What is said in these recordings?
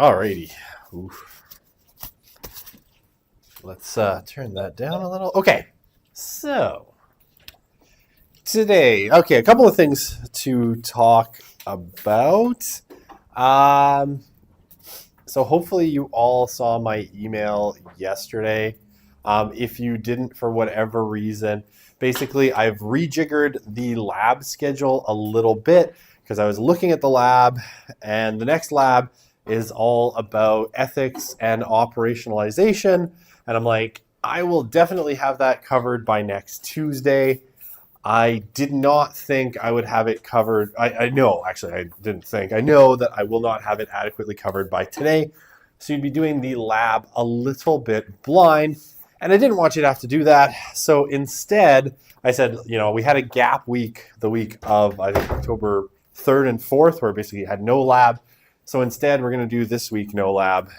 Alrighty. Oof. Let's turn that down a little. Okay. So today, a couple of things to talk about. Um, so hopefully you all saw my email yesterday. If you didn't, for whatever reason, basically I've rejiggered the lab schedule a little bit because I was looking at the lab, and the next lab is all about ethics and operationalization. And I'm like, I will definitely have that covered by next Tuesday. I did not think I would have it covered. I know, actually, I didn't think. I know that I will not have it adequately covered by today. So you'd be doing the lab a little bit blind. And I didn't want you to have to do that. So instead, I said, we had a gap week, the week of, I think, October 3rd and 4th, where basically you had no lab. So instead, we're going to do this week no lab.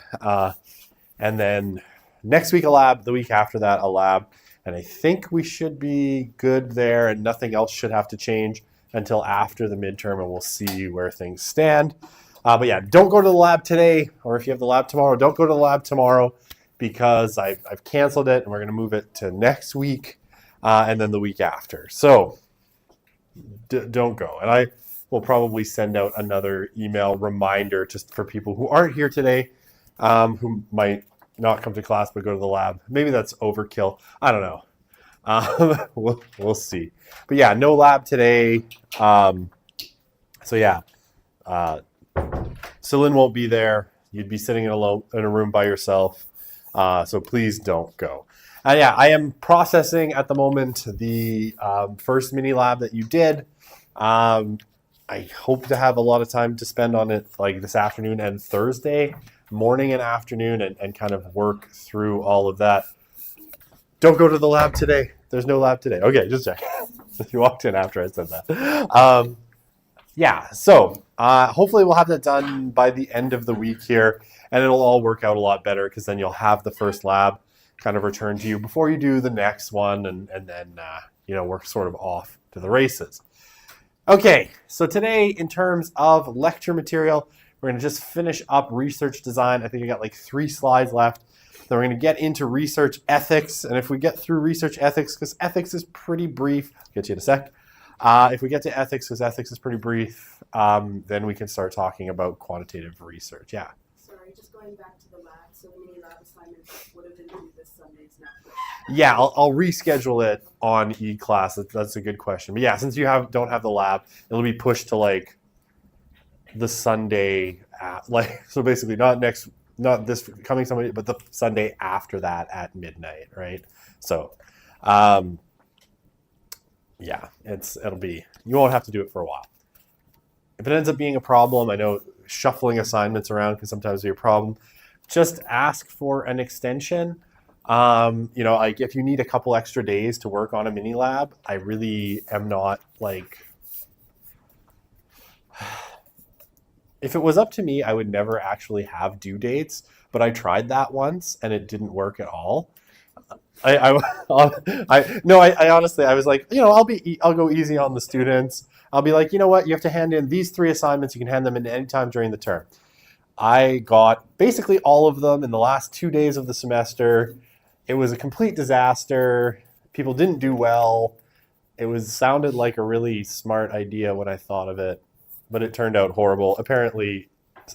And then next week a lab, the week after that a lab. And I think we should be good there, and nothing else should have to change until after the midterm, and we'll see where things stand. But yeah, don't go to the lab today, or if you have the lab tomorrow, don't go to the lab tomorrow because I've canceled it, and we're going to move it to next week and then the week after. So don't go. And I will probably send out another email reminder just for people who aren't here today, who might not come to class but go to the lab. Maybe that's overkill. I don't know. We'll see. But yeah, no lab today. So yeah, Celine won't be there. You'd be sitting in a room by yourself. So please don't go. Yeah, I am processing at the moment the first mini lab that you did. I hope to have a lot of time to spend on it like this afternoon and Thursday morning and afternoon and kind of work through all of that. Don't go to the lab today. There's no lab today. Okay, just check. You walked in after I said that. So hopefully we'll have that done by the end of the week here, and it'll all work out a lot better because then you'll have the first lab kind of returned to you before you do the next one, and then we're sort of off to the races. Okay, so today in terms of lecture material, we're going to just finish up research design. I think I got like 3 slides left. Then we're going to get into research ethics. And if we get through research ethics, because ethics is pretty brief, I'll get you in a sec. If we get to ethics, because ethics is pretty brief, then we can start talking about quantitative research. Yeah. Sorry, just going back to the lab. So mini lab assignments would have been due this Sunday's now. Yeah, I'll reschedule it on e-class. That's a good question. But yeah, since you don't have the lab, it'll be pushed to like the Sunday, so basically not this coming Sunday, but the Sunday after that at midnight, right? So, yeah, it'll be, you won't have to do it for a while. If it ends up being a problem, I know shuffling assignments around can sometimes be a problem. Just ask for an extension. Like if you need a couple extra days to work on a mini lab, I really am not like. If it was up to me, I would never actually have due dates, but I tried that once and it didn't work at all. I honestly, I was like, I'll go easy on the students. I'll be like, you know what, you have to hand in these 3 assignments. You can hand them in any time during the term. I got basically all of them in the last 2 days of the semester. It was a complete disaster. People didn't do well. It sounded like a really smart idea when I thought of it, but it turned out horrible. Apparently,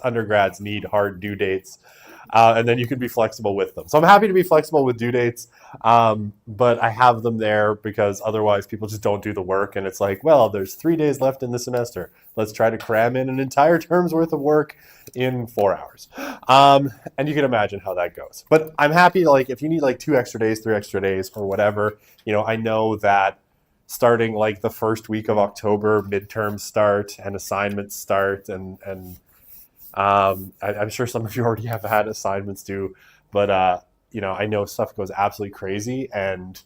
undergrads need hard due dates, and then you can be flexible with them. So I'm happy to be flexible with due dates, but I have them there because otherwise people just don't do the work, and it's like, well, there's 3 days left in the semester. Let's try to cram in an entire term's worth of work in 4 hours. And you can imagine how that goes. But I'm happy to, like, if you need like 2 extra days, 3 extra days, or whatever, I know that starting like the first week of October, midterms start and assignments start, and I'm sure some of you already have had assignments due, but I know stuff goes absolutely crazy, and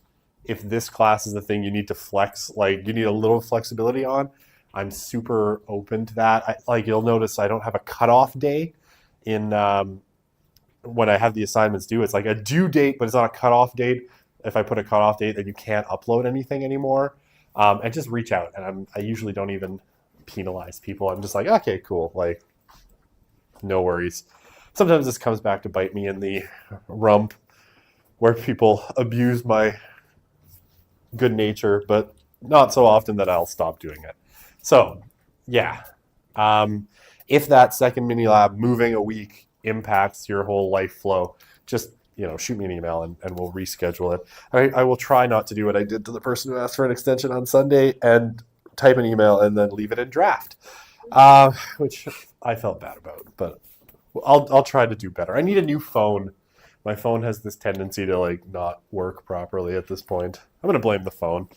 if this class is the thing you need to flex, like you need a little flexibility on, I'm super open to that. You'll notice I don't have a cutoff day in when I have the assignments due. It's like a due date, but it's not a cutoff date. If I put a cutoff date, then you can't upload anything anymore. And just reach out. And I usually don't even penalize people. I'm just like, okay, cool. Like, no worries. sometimes this comes back to bite me in the rump where people abuse my good nature, but not so often that I'll stop doing it. So, yeah. If that second mini lab moving a week impacts your whole life flow, just shoot me an email and we'll reschedule it. I will try not to do what I did to the person who asked for an extension on Sunday and type an email and then leave it in draft, which I felt bad about, but I'll try to do better. I need a new phone. My phone has this tendency to like not work properly at this point. I'm gonna blame the phone.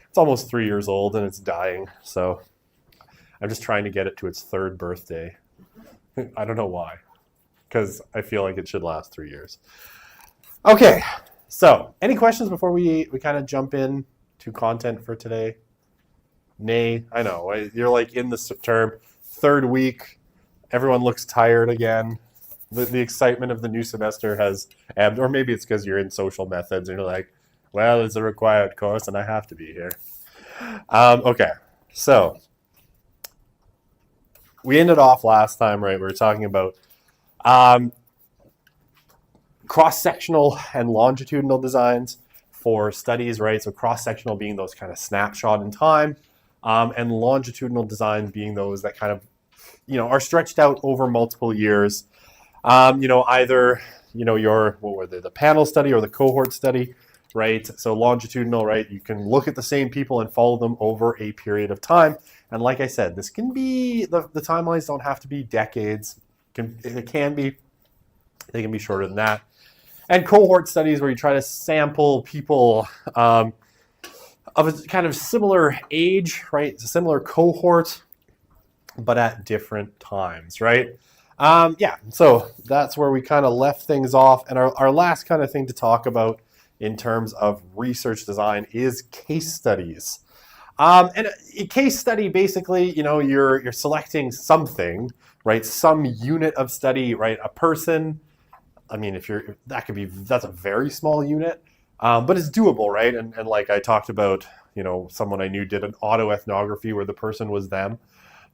It's almost 3 years old and it's dying, so I'm just trying to get it to its 3rd birthday. I don't know why, because I feel like it should last 3 years. Okay, so any questions before we kind of jump in to content for today? Nay, I know. You're like in the term, 3rd week, everyone looks tired again. The excitement of the new semester has ebbed, or maybe it's because you're in social methods and you're like, well, it's a required course and I have to be here. Okay, so we ended off last time, right? We were talking about cross-sectional and longitudinal designs for studies, right? So cross-sectional being those kind of snapshot in time, and longitudinal designs being those that kind of, are stretched out over multiple years. Either, the panel study or the cohort study, right? So longitudinal, right? You can look at the same people and follow them over a period of time. And like I said, this can be, the timelines don't have to be decades. They can be shorter than that. And cohort studies where you try to sample people of a kind of similar age, right? It's a similar cohort, but at different times, right? So that's where we kind of left things off. And our last kind of thing to talk about in terms of research design is case studies. And a case study, basically, you're selecting something, right? Some unit of study, right? A person. I mean, that's a very small unit, but it's doable, right? And like I talked about, someone I knew did an autoethnography where the person was them.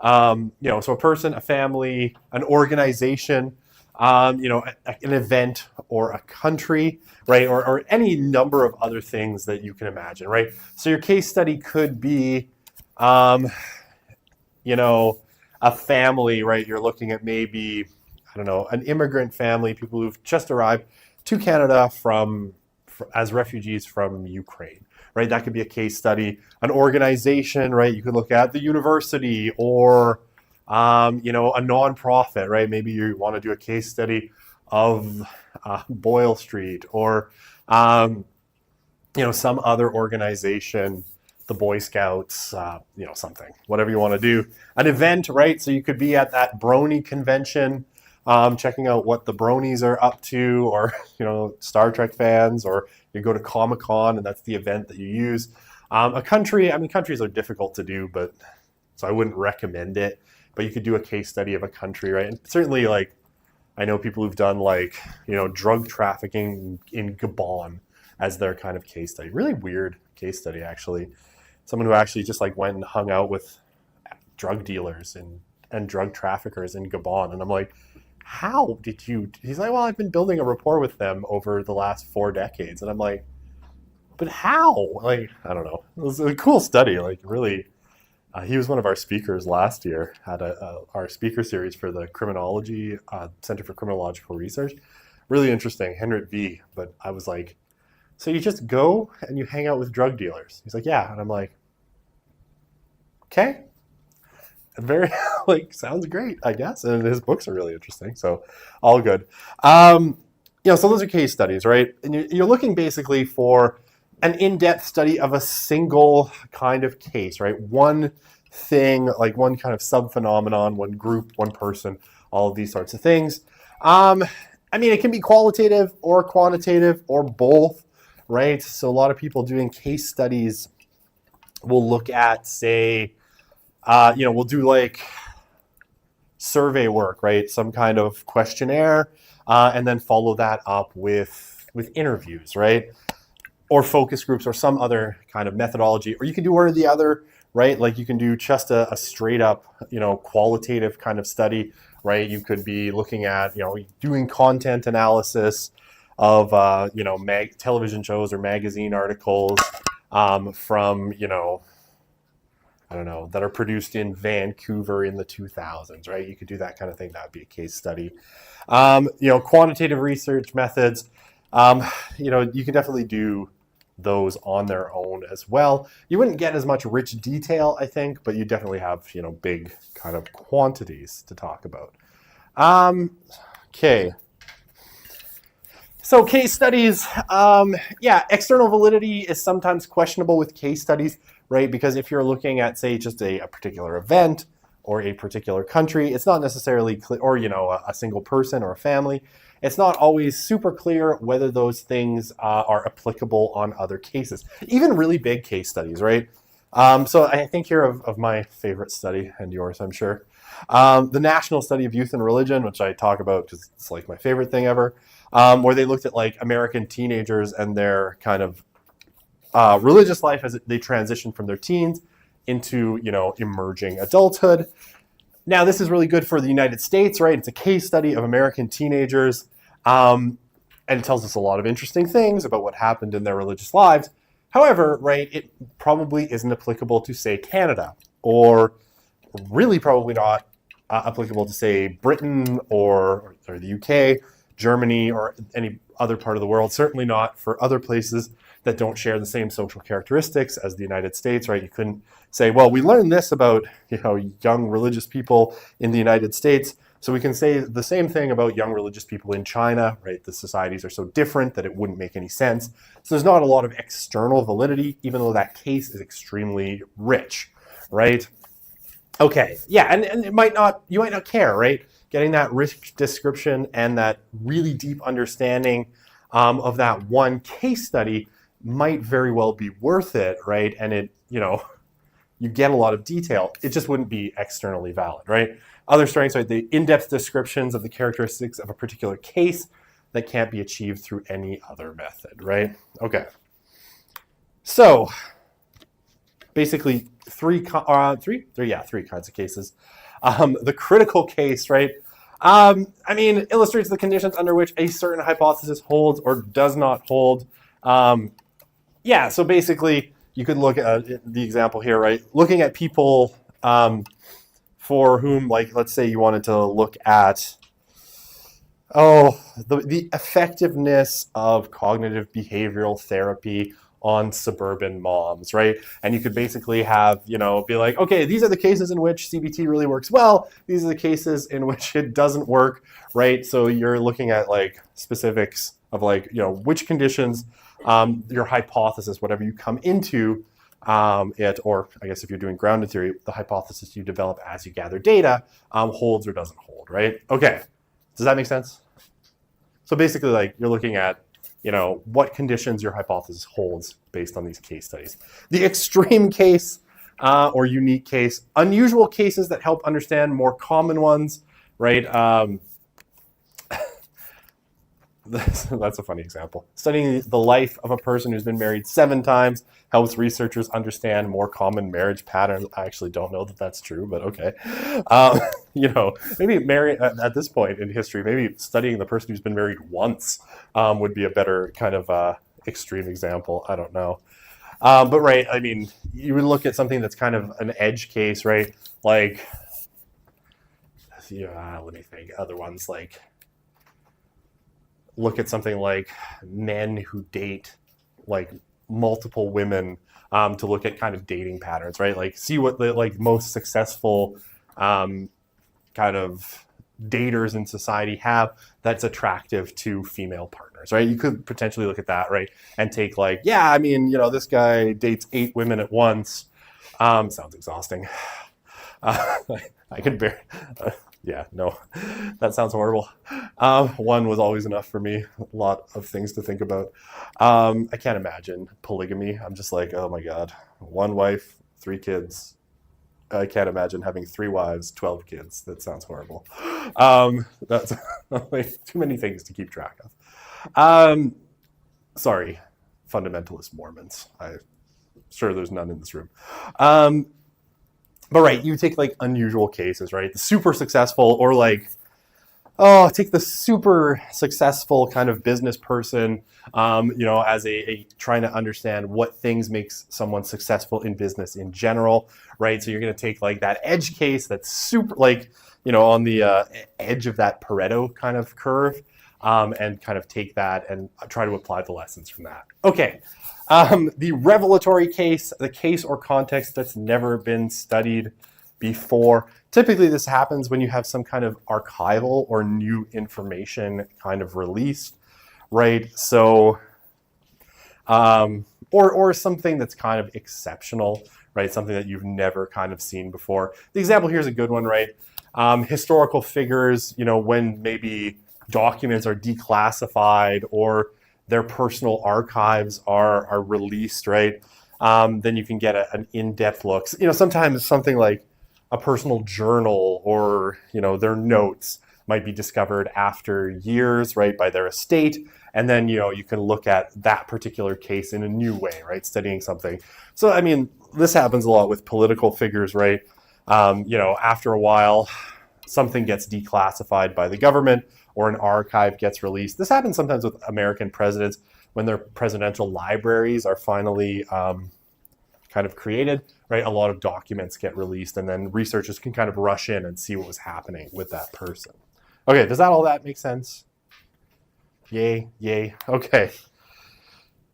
So a person, a family, an organization, an event or a country, right? Or any number of other things that you can imagine, right? So your case study could be, a family, right? You're looking at maybe, I don't know, an immigrant family, people who've just arrived to Canada as refugees from Ukraine, right? That could be a case study. An organization, right? You could look at the university or, a nonprofit, right? Maybe you want to do a case study of Boyle Street or, some other organization, the Boy Scouts, something, whatever you want to do. An event, right? So you could be at that Brony convention, checking out what the bronies are up to, or Star Trek fans, or you go to Comic-Con and that's the event that you use. A country, countries are difficult to do, but so I wouldn't recommend it. But you could do a case study of a country, right? And certainly, like, I know people who've done drug trafficking in Gabon as their kind of case study. Really weird case study, actually. Someone who actually just went and hung out with drug dealers and drug traffickers in Gabon, and I'm like, how did you? He's like, well, I've been building a rapport with them over the last 4 decades. And I'm like, but how? I don't know. It was a cool study. Really, he was one of our speakers last year at our speaker series for the Criminology Center for Criminological Research. Really interesting, Henrik V. But I was like, so you just go and you hang out with drug dealers? He's like, yeah. And I'm like, okay. Very sounds great, I guess, and his books are really interesting, so all good. So those are case studies, right? And you're looking basically for an in-depth study of a single kind of case, right? One thing, one kind of sub-phenomenon, one group, one person, all of these sorts of things. It can be qualitative or quantitative or both, right? So a lot of people doing case studies will look at, say, we'll do survey work, right? Some kind of questionnaire, and then follow that up with interviews, right? Or focus groups or some other kind of methodology. Or you can do one or the other, right? You can do just a straight up, qualitative kind of study, right? You could be looking at, doing content analysis of, television shows or magazine articles from, I don't know, that are produced in Vancouver in the 2000s, right? You could do that kind of thing. That would be a case study. Quantitative research methods, you can definitely do those on their own as well. You wouldn't get as much rich detail, I think, but you definitely have, big kind of quantities to talk about. Okay. So case studies, external validity is sometimes questionable with case studies, right? Because if you're looking at, say, just a particular event or a particular country, it's not necessarily clear, or, a single person or a family, it's not always super clear whether those things are applicable on other cases, even really big case studies, right? So I think here of my favorite study, and yours, I'm sure, the National Study of Youth and Religion, which I talk about because it's like my favorite thing ever, where they looked at like American teenagers and their kind of religious life as they transition from their teens into, emerging adulthood. Now, this is really good for the United States, right? It's a case study of American teenagers, and it tells us a lot of interesting things about what happened in their religious lives. However, right, it probably isn't applicable to, say, Canada, or really probably not applicable to, say, Britain or the UK, Germany, or any other part of the world. Certainly not for other places that don't share the same social characteristics as the United States, right? You couldn't say, well, we learned this about, young religious people in the United States, so we can say the same thing about young religious people in China, right? The societies are so different that it wouldn't make any sense. So there's not a lot of external validity, even though that case is extremely rich, right? Okay, yeah, and you might not care, right? Getting that rich description and that really deep understanding of that one case study might very well be worth it, right? And it, you get a lot of detail. It just wouldn't be externally valid, right? Other strengths are the in-depth descriptions of the characteristics of a particular case that can't be achieved through any other method, right? Okay. So basically three kinds of cases. The critical case, right? Illustrates the conditions under which a certain hypothesis holds or does not hold. So basically, you could look at the example here, right? Looking at people for whom, like, let's say you wanted to look at, the effectiveness of cognitive behavioral therapy on suburban moms, right? And you could basically have, be like, okay, these are the cases in which CBT really works well. These are the cases in which it doesn't work, right? So you're looking at like specifics of like, which conditions, your hypothesis, whatever you come into or I guess if you're doing grounded theory, the hypothesis you develop as you gather data holds or doesn't hold, right? Okay, does that make sense? So basically, like, you're looking at, what conditions your hypothesis holds based on these case studies. The extreme case or unique case, unusual cases that help understand more common ones, right? That's a funny example. Studying the life of a person who's been married 7 times helps researchers understand more common marriage patterns. I actually don't know that that's true, but okay. Maybe at this point in history, maybe studying the person who's been married once would be a better kind of extreme example. I don't know. But right, you would look at something that's kind of an edge case, right? Like, let me think. Other ones like, look at something like men who date like multiple women to look at kind of dating patterns, right? Like, see what the like most successful kind of daters in society have that's attractive to female partners, right? You could potentially look at that, right? And take like, this guy dates 8 women at once. Sounds exhausting. I could bear. No, that sounds horrible. 1 was always enough for me. A lot of things to think about. I can't imagine polygamy. I'm just like, oh my God, 1 wife, 3 kids. I can't imagine having 3 wives, 12 kids. That sounds horrible. That's like too many things to keep track of. Sorry, fundamentalist Mormons. I'm sure there's none in this room. But right, you take like unusual cases, right? The super successful, or like, oh, take the super successful kind of business person, as a trying to understand what things makes someone successful in business in general, right? So you're going to take like that edge case that's super like, on the edge of that Pareto kind of curve, and kind of take that and try to apply the lessons from that. Okay. The revelatory case, the case or context that's never been studied before. Typically, this happens when you have some kind of archival or new information kind of released, right? So, or something that's kind of exceptional, right? Something that you've never kind of seen before. The example here is a good one, right? Historical figures, when maybe documents are declassified or their personal archives are released, right? Then you can get an in-depth look. Sometimes something like a personal journal or their notes might be discovered after years, right, by their estate, and then you can look at that particular case in a new way, right, studying something. So I mean, this happens a lot with political figures, right? After a while, something gets declassified by the government or an archive gets released. This happens sometimes with American presidents when their presidential libraries are finally kind of created, right? A lot of documents get released and then researchers can kind of rush in and see what was happening with that person. Okay, does all that make sense? Yay. Okay.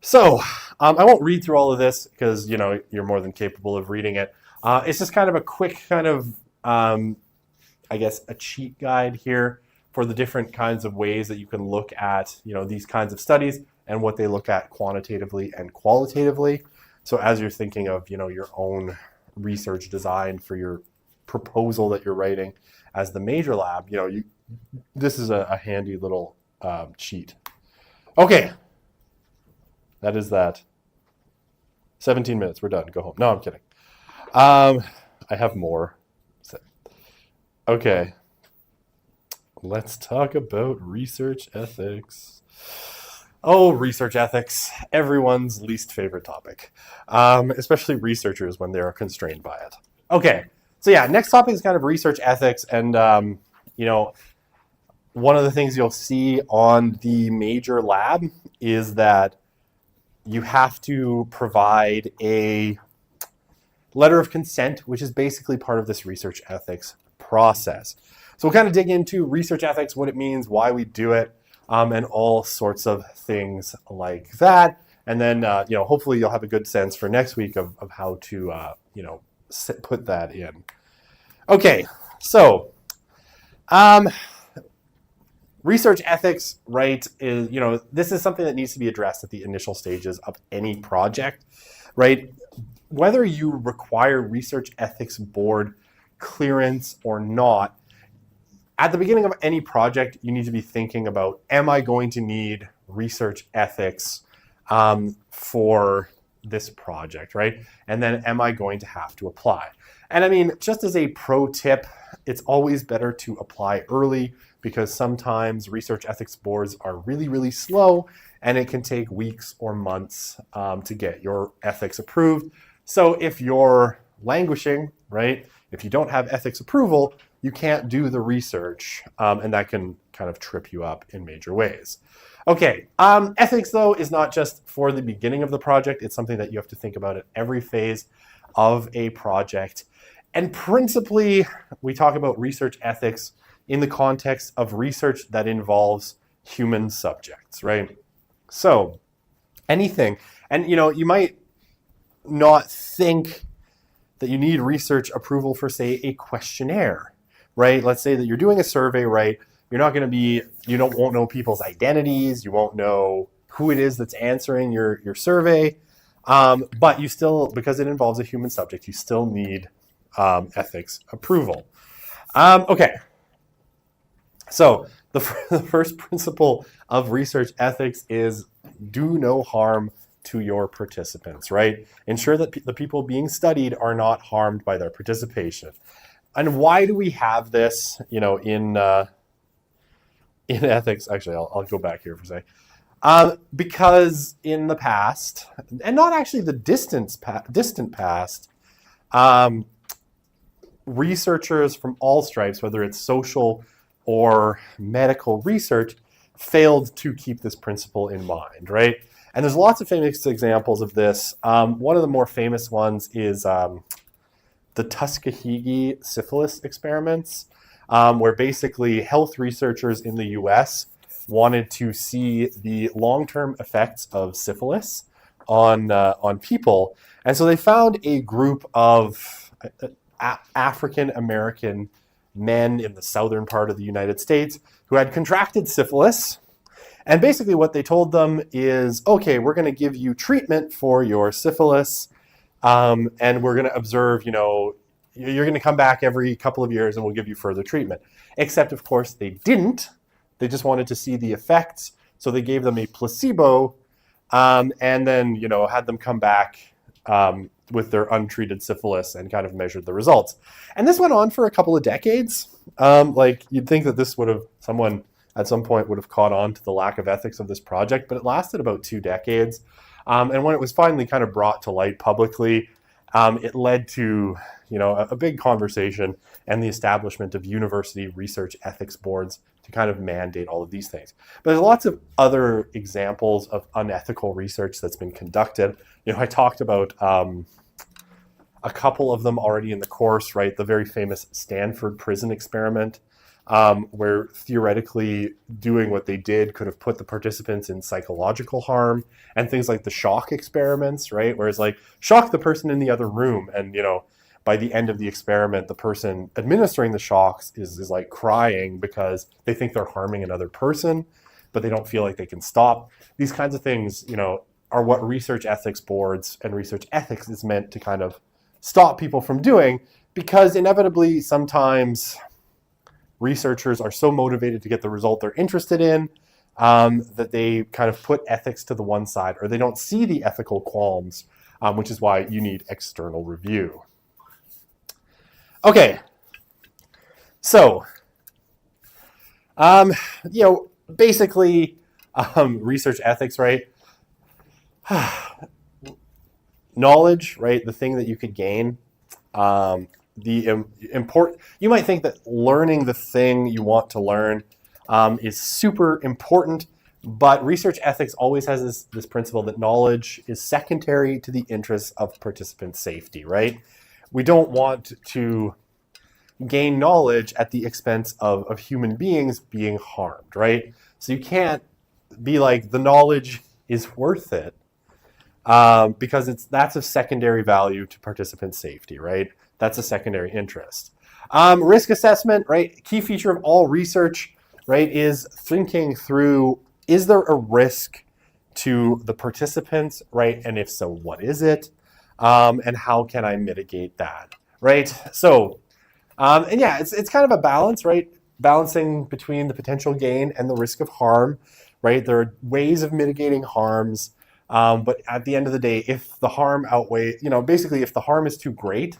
So I won't read through all of this because, you're more than capable of reading it. It's just kind of a quick kind of, I guess, a cheat guide here for the different kinds of ways that you can look at, these kinds of studies and what they look at quantitatively and qualitatively. So as you're thinking of, your own research design for your proposal that you're writing as the major lab, this is a handy little cheat. Okay. That is that. 17 minutes. We're done. Go home. No, I'm kidding. I have more. Okay. Let's talk about research ethics. Oh, research ethics. Everyone's least favorite topic, especially researchers when they're constrained by it. Okay. So yeah, next topic is kind of research ethics. And, one of the things you'll see on the major lab is that you have to provide a letter of consent, which is basically part of this research ethics process. So we'll kind of dig into research ethics, what it means, why we do it, and all sorts of things like that. And then, hopefully you'll have a good sense for next week of how to, put that in. Okay, so research ethics, right, is, this is something that needs to be addressed at the initial stages of any project, right? Whether you require research ethics board clearance or not, at the beginning of any project, you need to be thinking about, am I going to need research ethics for this project, right? And then am I going to have to apply? And I mean, just as a pro tip, it's always better to apply early because sometimes research ethics boards are really, really slow and it can take weeks or months to get your ethics approved. So if you're languishing, right, if you don't have ethics approval, you can't do the research, and that can kind of trip you up in major ways. Okay, ethics, though, is not just for the beginning of the project. It's something that you have to think about at every phase of a project. And principally, we talk about research ethics in the context of research that involves human subjects, right? So anything, and you might not think that you need research approval for, say, a questionnaire, right? Let's say that you're doing a survey, right? You're not going to be, won't know people's identities. You won't know who it is that's answering your survey. But you still, because it involves a human subject, you still need ethics approval. Okay. So the first principle of research ethics is do no harm to your participants, right? Ensure that the people being studied are not harmed by their participation. And why do we have this, in ethics? Actually, I'll go back here for a second. Because in the past, and not actually the distant past, researchers from all stripes, whether it's social or medical research, failed to keep this principle in mind, right? And there's lots of famous examples of this. One of the more famous ones is the Tuskegee syphilis experiments, where basically health researchers in the US wanted to see the long-term effects of syphilis on people. And so they found a group of African American men in the southern part of the United States who had contracted syphilis. And basically what they told them is, okay, we're going to give you treatment for your syphilis, and we're going to observe, you're going to come back every couple of years and we'll give you further treatment. Except, of course, they didn't. They just wanted to see the effects. So they gave them a placebo, and then, had them come back with their untreated syphilis and kind of measured the results. And this went on for a couple of decades. You'd think that someone at some point would have caught on to the lack of ethics of this project, but it lasted about 2 decades. And when it was finally kind of brought to light publicly, it led to, a big conversation and the establishment of university research ethics boards to kind of mandate all of these things. But there's lots of other examples of unethical research that's been conducted. I talked about a couple of them already in the course, right? The very famous Stanford prison experiment, where theoretically doing what they did could have put the participants in psychological harm, and things like the shock experiments, right? Whereas shock the person in the other room, and by the end of the experiment, the person administering the shocks is like crying because they think they're harming another person, but they don't feel like they can stop. These kinds of things, are what research ethics boards and research ethics is meant to kind of stop people from doing, because inevitably sometimes researchers are so motivated to get the result they're interested in that they kind of put ethics to the one side, or they don't see the ethical qualms, which is why you need external review. Okay, so, basically, research ethics, right? Knowledge, right? The thing that you could gain. You might think that learning the thing you want to learn is super important, but research ethics always has this principle that knowledge is secondary to the interests of participant safety, right? We don't want to gain knowledge at the expense of human beings being harmed, right? So you can't be like, the knowledge is worth it, because that's of secondary value to participant safety, right? That's a secondary interest. Risk assessment, right? Key feature of all research, right, is thinking through, is there a risk to the participants, right? And if so, what is it? And how can I mitigate that, right? So, it's kind of a balance, right? Balancing between the potential gain and the risk of harm, right? There are ways of mitigating harms, but at the end of the day, if the harm outweighs, basically if the harm is too great,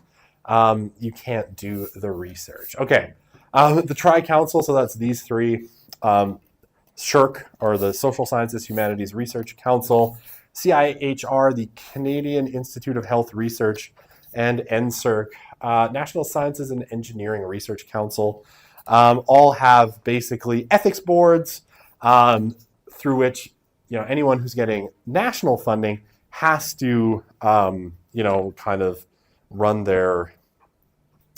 you can't do the research. Okay, the Tri-Council, so that's these three, SSHRC, or the Social Sciences Humanities Research Council, CIHR, the Canadian Institute of Health Research, and NSERC, National Sciences and Engineering Research Council, all have basically ethics boards through which anyone who's getting national funding has to kind of run their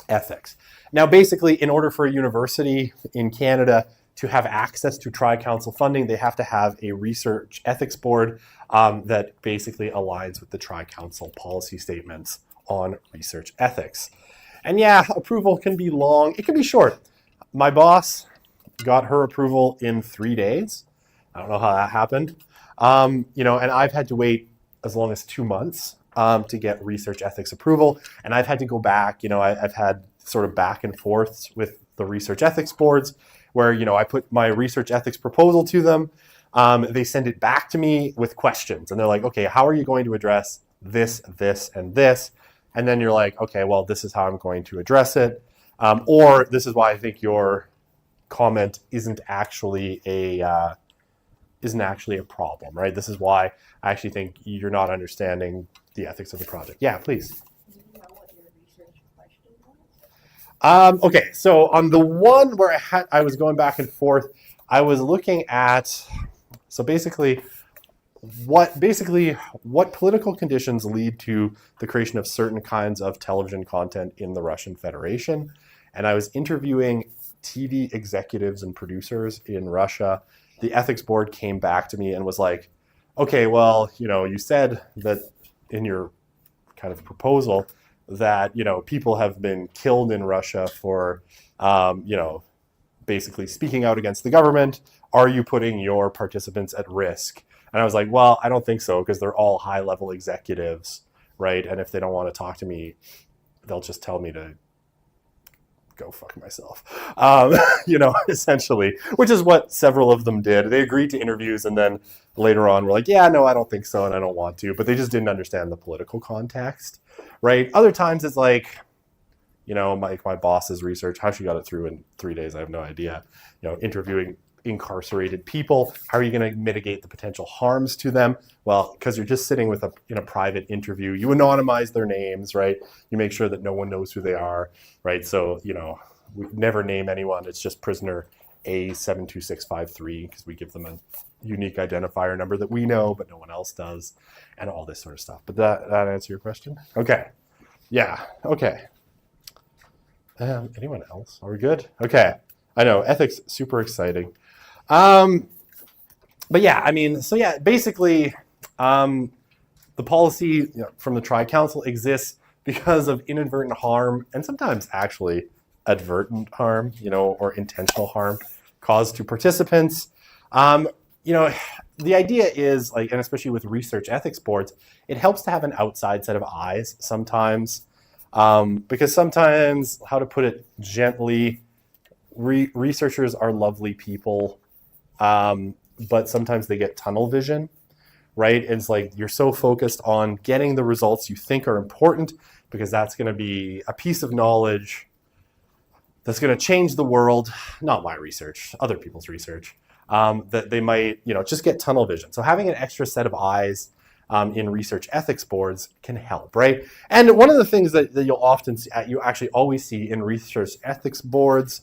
ethics. Now, basically, in order for a university in Canada to have access to Tri-Council funding, they have to have a research ethics board that basically aligns with the Tri-Council policy statements on research ethics. And yeah, approval can be long, it can be short. My boss got her approval in 3 days. I don't know how that happened. And I've had to wait as long as 2 months to get research ethics approval. And I've had to go back, I've had sort of back and forths with the research ethics boards where, I put my research ethics proposal to them. They send it back to me with questions. And they're like, okay, how are you going to address this, this, and this? And then you're like, okay, well, this is how I'm going to address it. Or this is why I think your comment isn't actually a problem, right? This is why I actually think you're not understanding the ethics of the project. Yeah, please. Do you know what your research question Okay, so on the one where I was going back and forth, I was looking at so what political conditions lead to the creation of certain kinds of television content in the Russian Federation, and I was interviewing TV executives and producers in Russia. The ethics board came back to me and was like, "Okay, well, you said that in your kind of proposal that people have been killed in Russia for basically speaking out against the government. Are you putting your participants at risk?" And I was like, "Well, I don't think so, because they're all high level executives, right? And if they don't want to talk to me, they'll just tell me to go fuck myself," essentially, which is what several of them did. They agreed to interviews, and then later on were like, "Yeah, no, I don't think so, and I don't want to," but they just didn't understand the political context, right? Other times it's like, my boss's research, how she got it through in 3 days, I have no idea. Interviewing incarcerated people, how are you going to mitigate the potential harms to them? Well, because you're just sitting in a private interview, you anonymize their names, right? You make sure that no one knows who they are, right? So we never name anyone. It's just prisoner A72653, because we give them a unique identifier number that we know but no one else does, and all this sort of stuff. But that answer your question? Okay. Yeah. Okay. Anyone else? Are we good? Okay. I know ethics super exciting. But yeah, basically, the policy from the Tri-Council exists because of inadvertent harm, and sometimes actually advertent harm, or intentional harm caused to participants. The idea is and especially with research ethics boards, it helps to have an outside set of eyes sometimes, because sometimes, how to put it gently, researchers are lovely people, but sometimes they get tunnel vision, right? It's like you're so focused on getting the results you think are important, because that's going to be a piece of knowledge that's going to change the world, not my research, other people's research, that they might, just get tunnel vision. So having an extra set of eyes in research ethics boards can help, right? And one of the things that you'll often see, you actually always see in research ethics boards,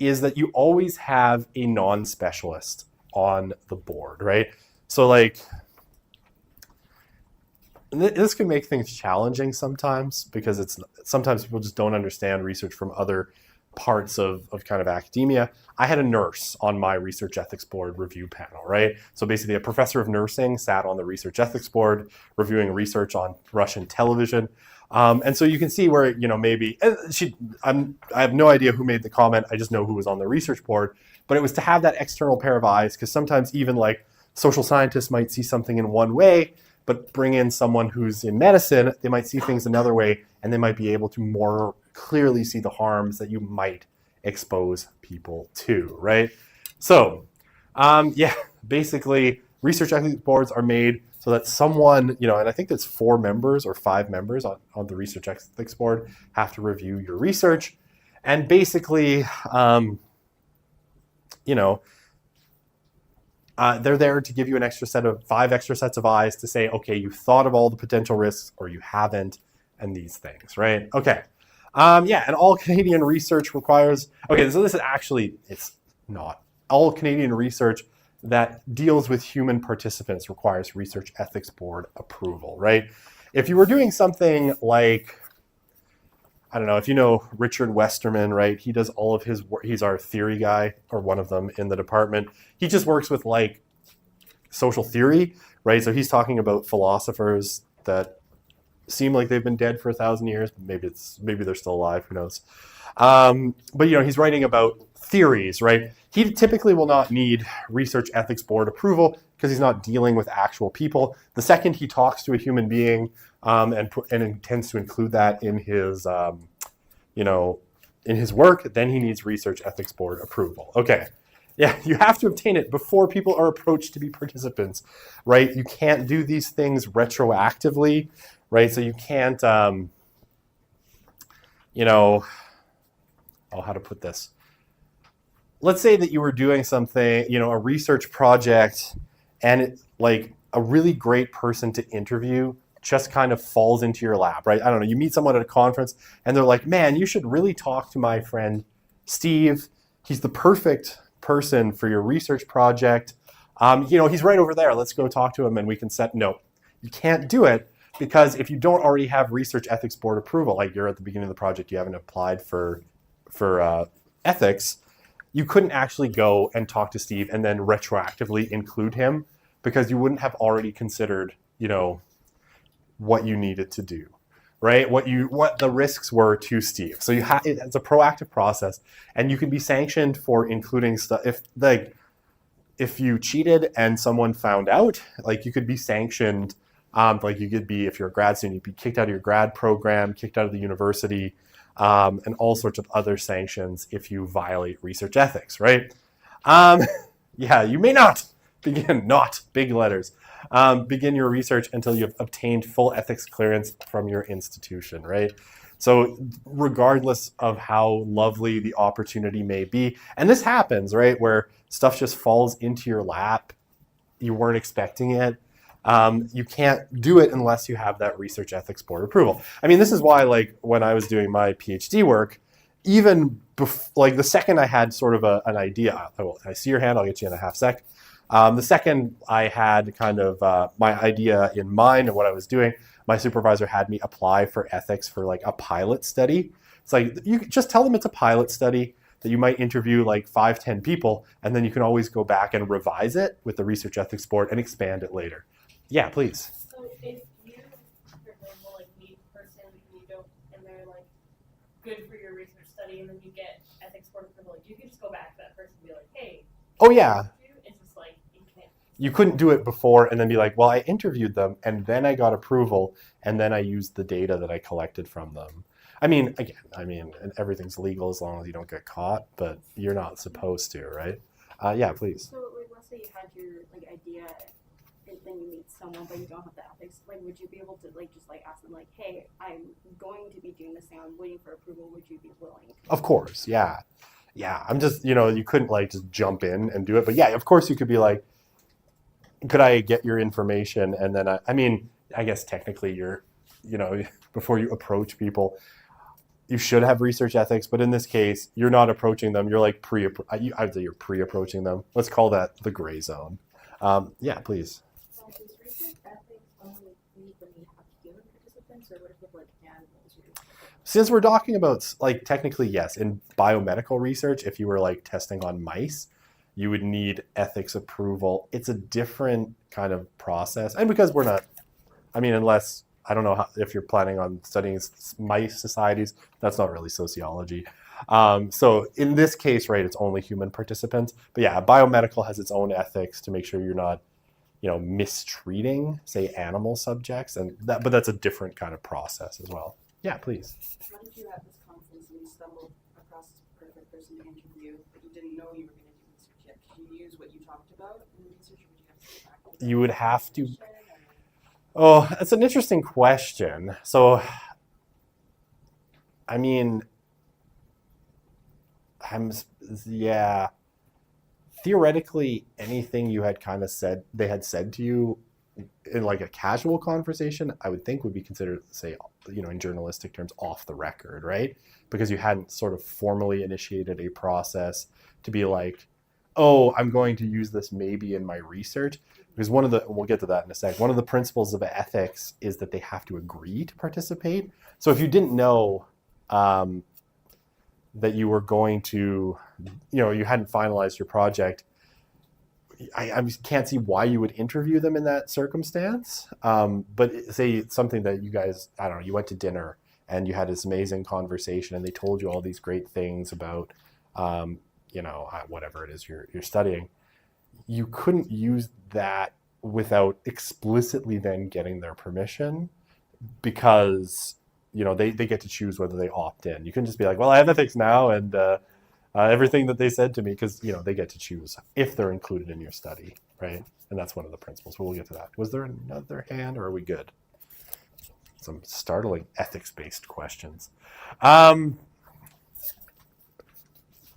is that you always have a non-specialist on the board, right? So this can make things challenging sometimes, because sometimes people just don't understand research from other parts of kind of academia. I had a nurse on my research ethics board review panel, right? So basically a professor of nursing sat on the research ethics board reviewing research on Russian television. And so you can see where, maybe I have no idea who made the comment. I just know who was on the research board, but it was to have that external pair of eyes, because sometimes even social scientists might see something in one way, but bring in someone who's in medicine, they might see things another way, and they might be able to more clearly see the harms that you might expose people to, right? So, basically, research ethics boards are made so that someone, and I think that's 4 members or 5 members on the research ethics board have to review your research. And basically, they're there to give you an extra 5 extra sets of eyes to say, okay, you thought of all the potential risks, or you haven't, and these things, right? Okay. And all Canadian research requires, okay, so this is actually, it's not. All Canadian research that deals with human participants requires research ethics board approval, right? If you were doing something like, I don't know, if you know Richard Westerman, right? He does all of his work. He's our theory guy, or one of them in the department. He just works with social theory, right? So he's talking about philosophers that seem like they've been dead for 1,000 years. Maybe they're still alive. Who knows? But he's writing about theories, right? He typically will not need research ethics board approval, because he's not dealing with actual people. The second he talks to a human being, and intends to include that in his in his work, then he needs research ethics board approval. Okay. Yeah, you have to obtain it before people are approached to be participants, right? You can't do these things retroactively, right? So you can't, how to put this? Let's say that you were doing something, a research project, and a really great person to interview just kind of falls into your lap, right? I don't know, you meet someone at a conference and they're like, man, you should really talk to my friend Steve. He's the perfect person for your research project. He's right over there. Let's go talk to him and we can set. No, you can't do it because if you don't already have research ethics board approval, like you're at the beginning of the project, you haven't applied for ethics, you couldn't actually go and talk to Steve and then retroactively include him because you wouldn't have already considered, what you needed to do, right? What the risks were to Steve. So it's a proactive process, and you can be sanctioned for including stuff if you cheated and someone found out, like you could be sanctioned. Like you could be, if you're a grad student, you'd be kicked out of your grad program, kicked out of the university, and all sorts of other sanctions if you violate research ethics, right? You may not begin, not big letters, begin your research until you've obtained full ethics clearance from your institution, right? So regardless of how lovely the opportunity may be, and this happens, right, where stuff just falls into your lap, you weren't expecting it, you can't do it unless you have that research ethics board approval. I mean, this is why, like, when I was doing my PhD work, even the second I had sort of an idea, I see your hand, I'll get you in a half sec. The second I had kind of my idea in mind and what I was doing, my supervisor had me apply for ethics for like a pilot study. It's like, you just tell them it's a pilot study, that you might interview like 5-10 people, and then you can always go back and revise it with the research ethics board and expand it later. Yeah, please. So if you, for example, like meet a person and you don't, and they're like good for your research study, and then you get ethics board approval, like, you can just go back to that person and be like, hey. Oh yeah. It's just like you can't. You couldn't do it before and then be like, well, I interviewed them and then I got approval and then I used the data that I collected from them. I mean, everything's legal as long as you don't get caught, but you're not supposed to, right? Yeah, please. So, like, let's say you had your like idea, and then you meet someone, but you don't have the ethics. Like, would you be able to just ask them, like, hey, I'm going to be doing this thing. I'm waiting for approval. Would you be willing? Of course, yeah. I'm just, you couldn't like just jump in and do it, but yeah, of course you could be like, could I get your information? And then I guess technically you're, before you approach people, you should have research ethics, but in this case, you're not approaching them. You're like I'd say you're pre-approaching them. Let's call that the gray zone. Yeah, please. So does research ethics only mean when you have human participants, or what if with like animals? Since we're talking about, like, technically, yes, in biomedical research, if you were like testing on mice, you would need ethics approval. It's a different kind of process. And because we're not, unless, I don't know if you're planning on studying mice societies, that's not really sociology. So in this case, right, it's only human participants. But yeah, biomedical has its own ethics to make sure you're not, mistreating, say, animal subjects. But that's a different kind of process as well. Yeah, please. What if you had this conference and you stumbled across this perfect person to interview, but you didn't know you were going to do research yet? Could you use what you talked about in the research, or would you have to go back to that? You would have to. Oh, that's an interesting question. So, yeah. Theoretically, anything you had kind of said, they had said to you in like a casual conversation, I would think would be considered, say, in journalistic terms, off the record, right? Because you hadn't sort of formally initiated a process to be like, oh, I'm going to use this maybe in my research. Because we'll get to that in a sec, one of the principles of ethics is that they have to agree to participate. So if you didn't know that you were going to, you hadn't finalized your project, I can't see why you would interview them in that circumstance. But say something that you guys, I don't know, you went to dinner and you had this amazing conversation and they told you all these great things about, whatever it is you're studying. You couldn't use that without explicitly then getting their permission, because they get to choose whether they opt in. You can just be like, well, I have ethics now, and everything that they said to me, because they get to choose if they're included in your study, right? And that's one of the principles. But we'll get to that. Was there another hand, or are we good? Some startling ethics-based questions.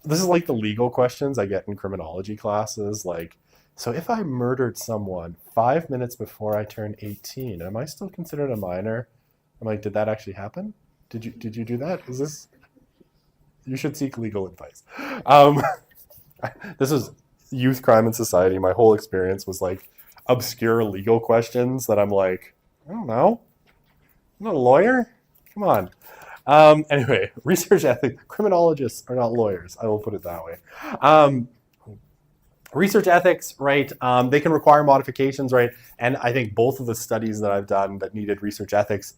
This is like the legal questions I get in criminology classes, like, So if I murdered someone 5 minutes before I turned 18, am I still considered a minor? I'm like, did that actually happen? Did you do that? Is this? You should seek legal advice. Um, this was youth crime and society. My whole experience was like obscure legal questions that I'm like, I don't know. I'm not a lawyer. Come on. Anyway, research ethics. Criminologists are not lawyers. I will put it that way. Research ethics, right? They can require modifications, right? And I think both of the studies that I've done that needed research ethics,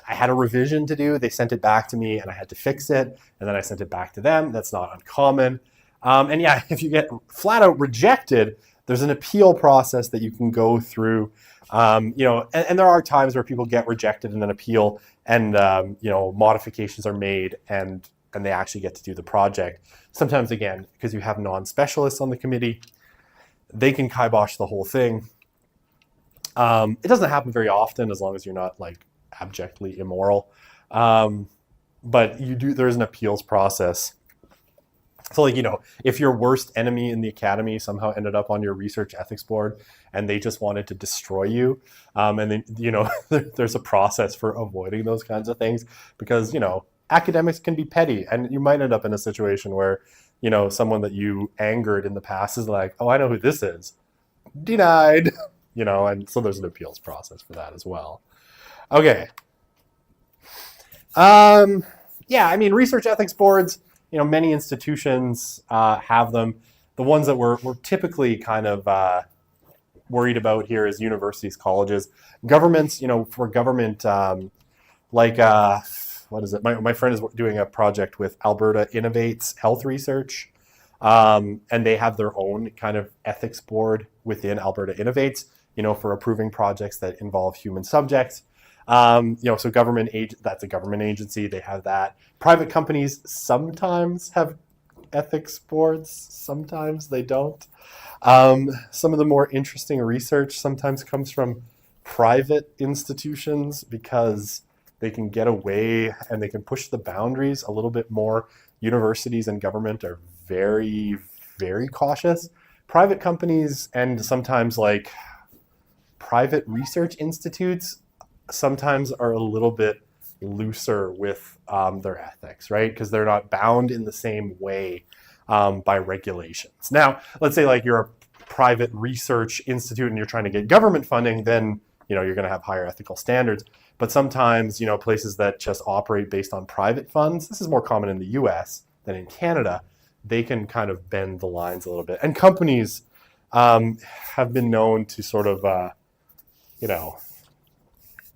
I had a revision to do. They sent it back to me and I had to fix it. And then I sent it back to them. That's not uncommon. And yeah, if you get flat out rejected, there's an appeal process that you can go through. And there are times where people get rejected and then appeal and, modifications are made and they actually get to do the project. Sometimes, again, because you have non-specialists on the committee, they can kibosh the whole thing. It doesn't happen very often as long as you're not like abjectly immoral. But there's an appeals process. So if your worst enemy in the academy somehow ended up on your research ethics board and they just wanted to destroy you, and then, there's a process for avoiding those kinds of things because, academics can be petty and you might end up in a situation where, someone that you angered in the past is like, oh, I know who this is. Denied, and so there's an appeals process for that as well. Okay. Research ethics boards, many institutions have them. The ones that we're typically kind of worried about here is universities, colleges, governments, for government, what is it? My friend is doing a project with Alberta Innovates Health Research, and they have their own kind of ethics board within Alberta Innovates, for approving projects that involve human subjects. So that's a government agency. They have that. Private companies sometimes have ethics boards. Sometimes they don't. Some of the more interesting research sometimes comes from private institutions because they can get away and they can push the boundaries a little bit more. Universities and government are very, very cautious. Private companies and sometimes like private research institutes sometimes are a little bit looser with their ethics, right? Because they're not bound in the same way by regulations. Now, let's say like you're a private research institute and you're trying to get government funding, then you're going to have higher ethical standards. But sometimes, places that just operate based on private funds, this is more common in the US than in Canada, they can kind of bend the lines a little bit. And companies have been known to sort of,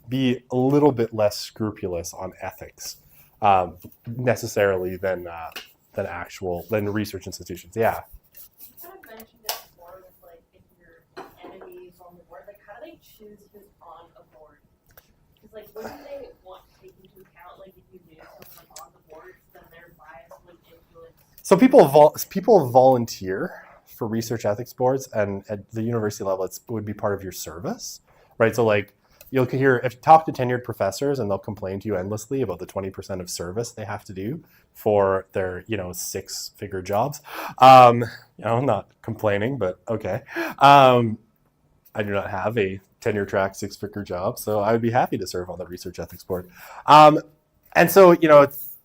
be a little bit less scrupulous on ethics necessarily than research institutions. Yeah. You kind of mentioned it before with like if your enemies on the board, like how do they choose who's on a board? Because like wouldn't they want to take into account like if you knew someone like on the board, then their bias would influence. So people volunteer for research ethics boards, and at the university level, it would be part of your service, right? So like you'll hear if you talk to tenured professors, and they'll complain to you endlessly about the 20% of service they have to do for their 6-figure jobs. I'm not complaining, but okay. I do not have a tenure track 6-figure job, so I would be happy to serve on the research ethics board. And so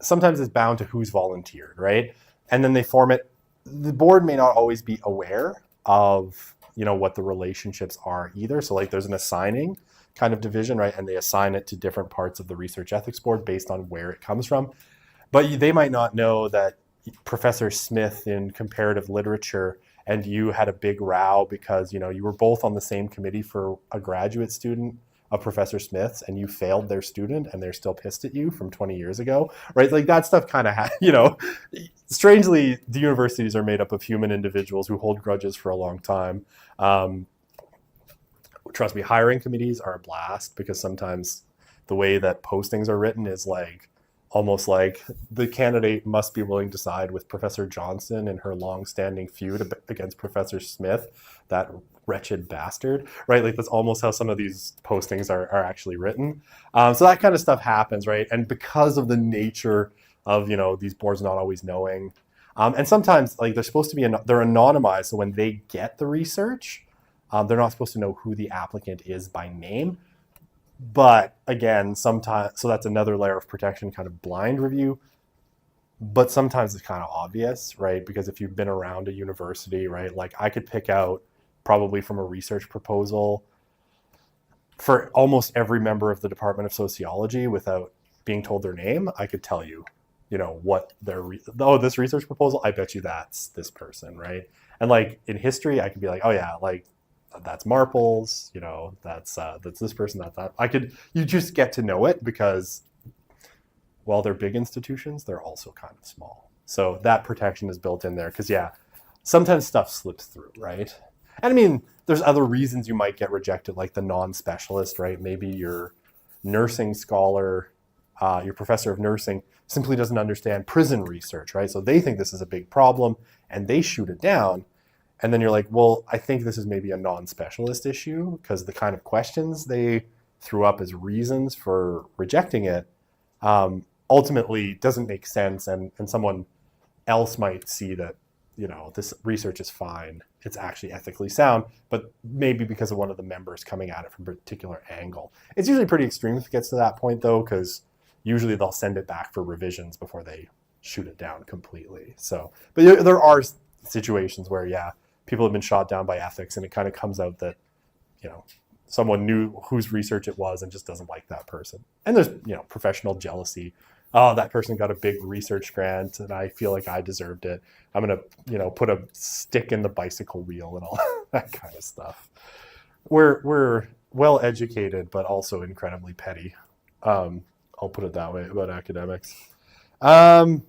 sometimes it's bound to who's volunteered, right? And then they form it. The board may not always be aware of what the relationships are either. So like there's an assigning kind of division, right? And they assign it to different parts of the research ethics board based on where it comes from. But they might not know that Professor Smith in comparative literature and you had a big row because you were both on the same committee for a graduate student of Professor Smith's, and you failed their student and they're still pissed at you from 20 years ago, right? Like that stuff kind of strangely, the universities are made up of human individuals who hold grudges for a long time. Trust me, hiring committees are a blast because sometimes the way that postings are written is like almost like the candidate must be willing to side with Professor Johnson in her long-standing feud against Professor Smith, that wretched bastard, right? Like that's almost how some of these postings are actually written. So that kind of stuff happens, right? And because of the nature of these boards not always knowing, And sometimes like they're supposed to be they're anonymized, so when they get the research, they're not supposed to know who the applicant is by name. But again, sometimes, so that's another layer of protection, kind of blind review. But sometimes it's kind of obvious, right? Because if you've been around a university, right, like I could pick out probably from a research proposal for almost every member of the Department of Sociology without being told their name. I could tell you, what their, this research proposal, I bet you that's this person, right? And like in history, I could be like, oh yeah, like that's Marples, that's this person, that's that. You just get to know it because while they're big institutions, they're also kind of small. So that protection is built in there because, yeah, sometimes stuff slips through, right? And I mean, there's other reasons you might get rejected, like the non-specialist, right? Maybe your nursing scholar, your professor of nursing simply doesn't understand prison research, right? So they think this is a big problem and they shoot it down. And then you're like, well, I think this is maybe a non-specialist issue because the kind of questions they threw up as reasons for rejecting it ultimately doesn't make sense. And someone else might see that, this research is fine. It's actually ethically sound, but maybe because of one of the members coming at it from a particular angle. It's usually pretty extreme if it gets to that point, though, because usually they'll send it back for revisions before they shoot it down completely. So, but there are situations where, yeah, people have been shot down by ethics and it kind of comes out that, someone knew whose research it was and just doesn't like that person. And there's, professional jealousy. Oh, that person got a big research grant and I feel like I deserved it. I'm going to, put a stick in the bicycle wheel and all that kind of stuff. We're well educated, but also incredibly petty. I'll put it that way about academics. I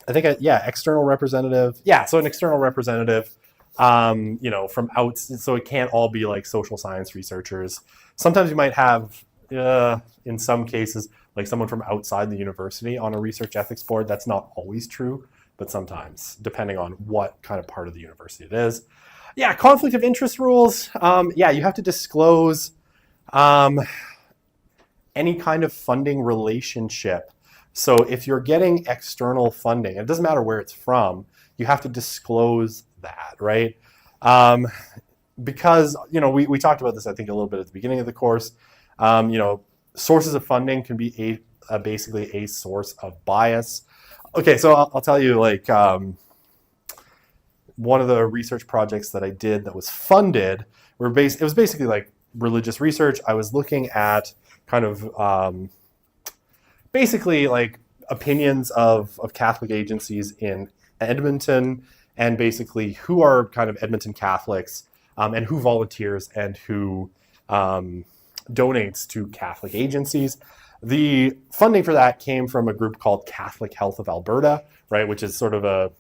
think, external representative. Yeah, so an external representative, from out, so it can't all be like social science researchers. Sometimes you might have, in some cases, like someone from outside the university on a research ethics board. That's not always true, but sometimes, depending on what kind of part of the university it is. Yeah, conflict of interest rules. You have to disclose any kind of funding relationship. So if you're getting external funding, it doesn't matter where it's from, you have to disclose that, right? Because, we talked about this, I think, a little bit at the beginning of the course. Sources of funding can be basically a source of bias. Okay, so I'll tell you, like, one of the research projects that I did that was funded, it was basically like religious research. I was looking at kind of basically like opinions of Catholic agencies in Edmonton, and basically who are kind of Edmonton Catholics, and who volunteers and who donates to Catholic agencies. The funding for that came from a group called Catholic Health of Alberta, right, which is sort of a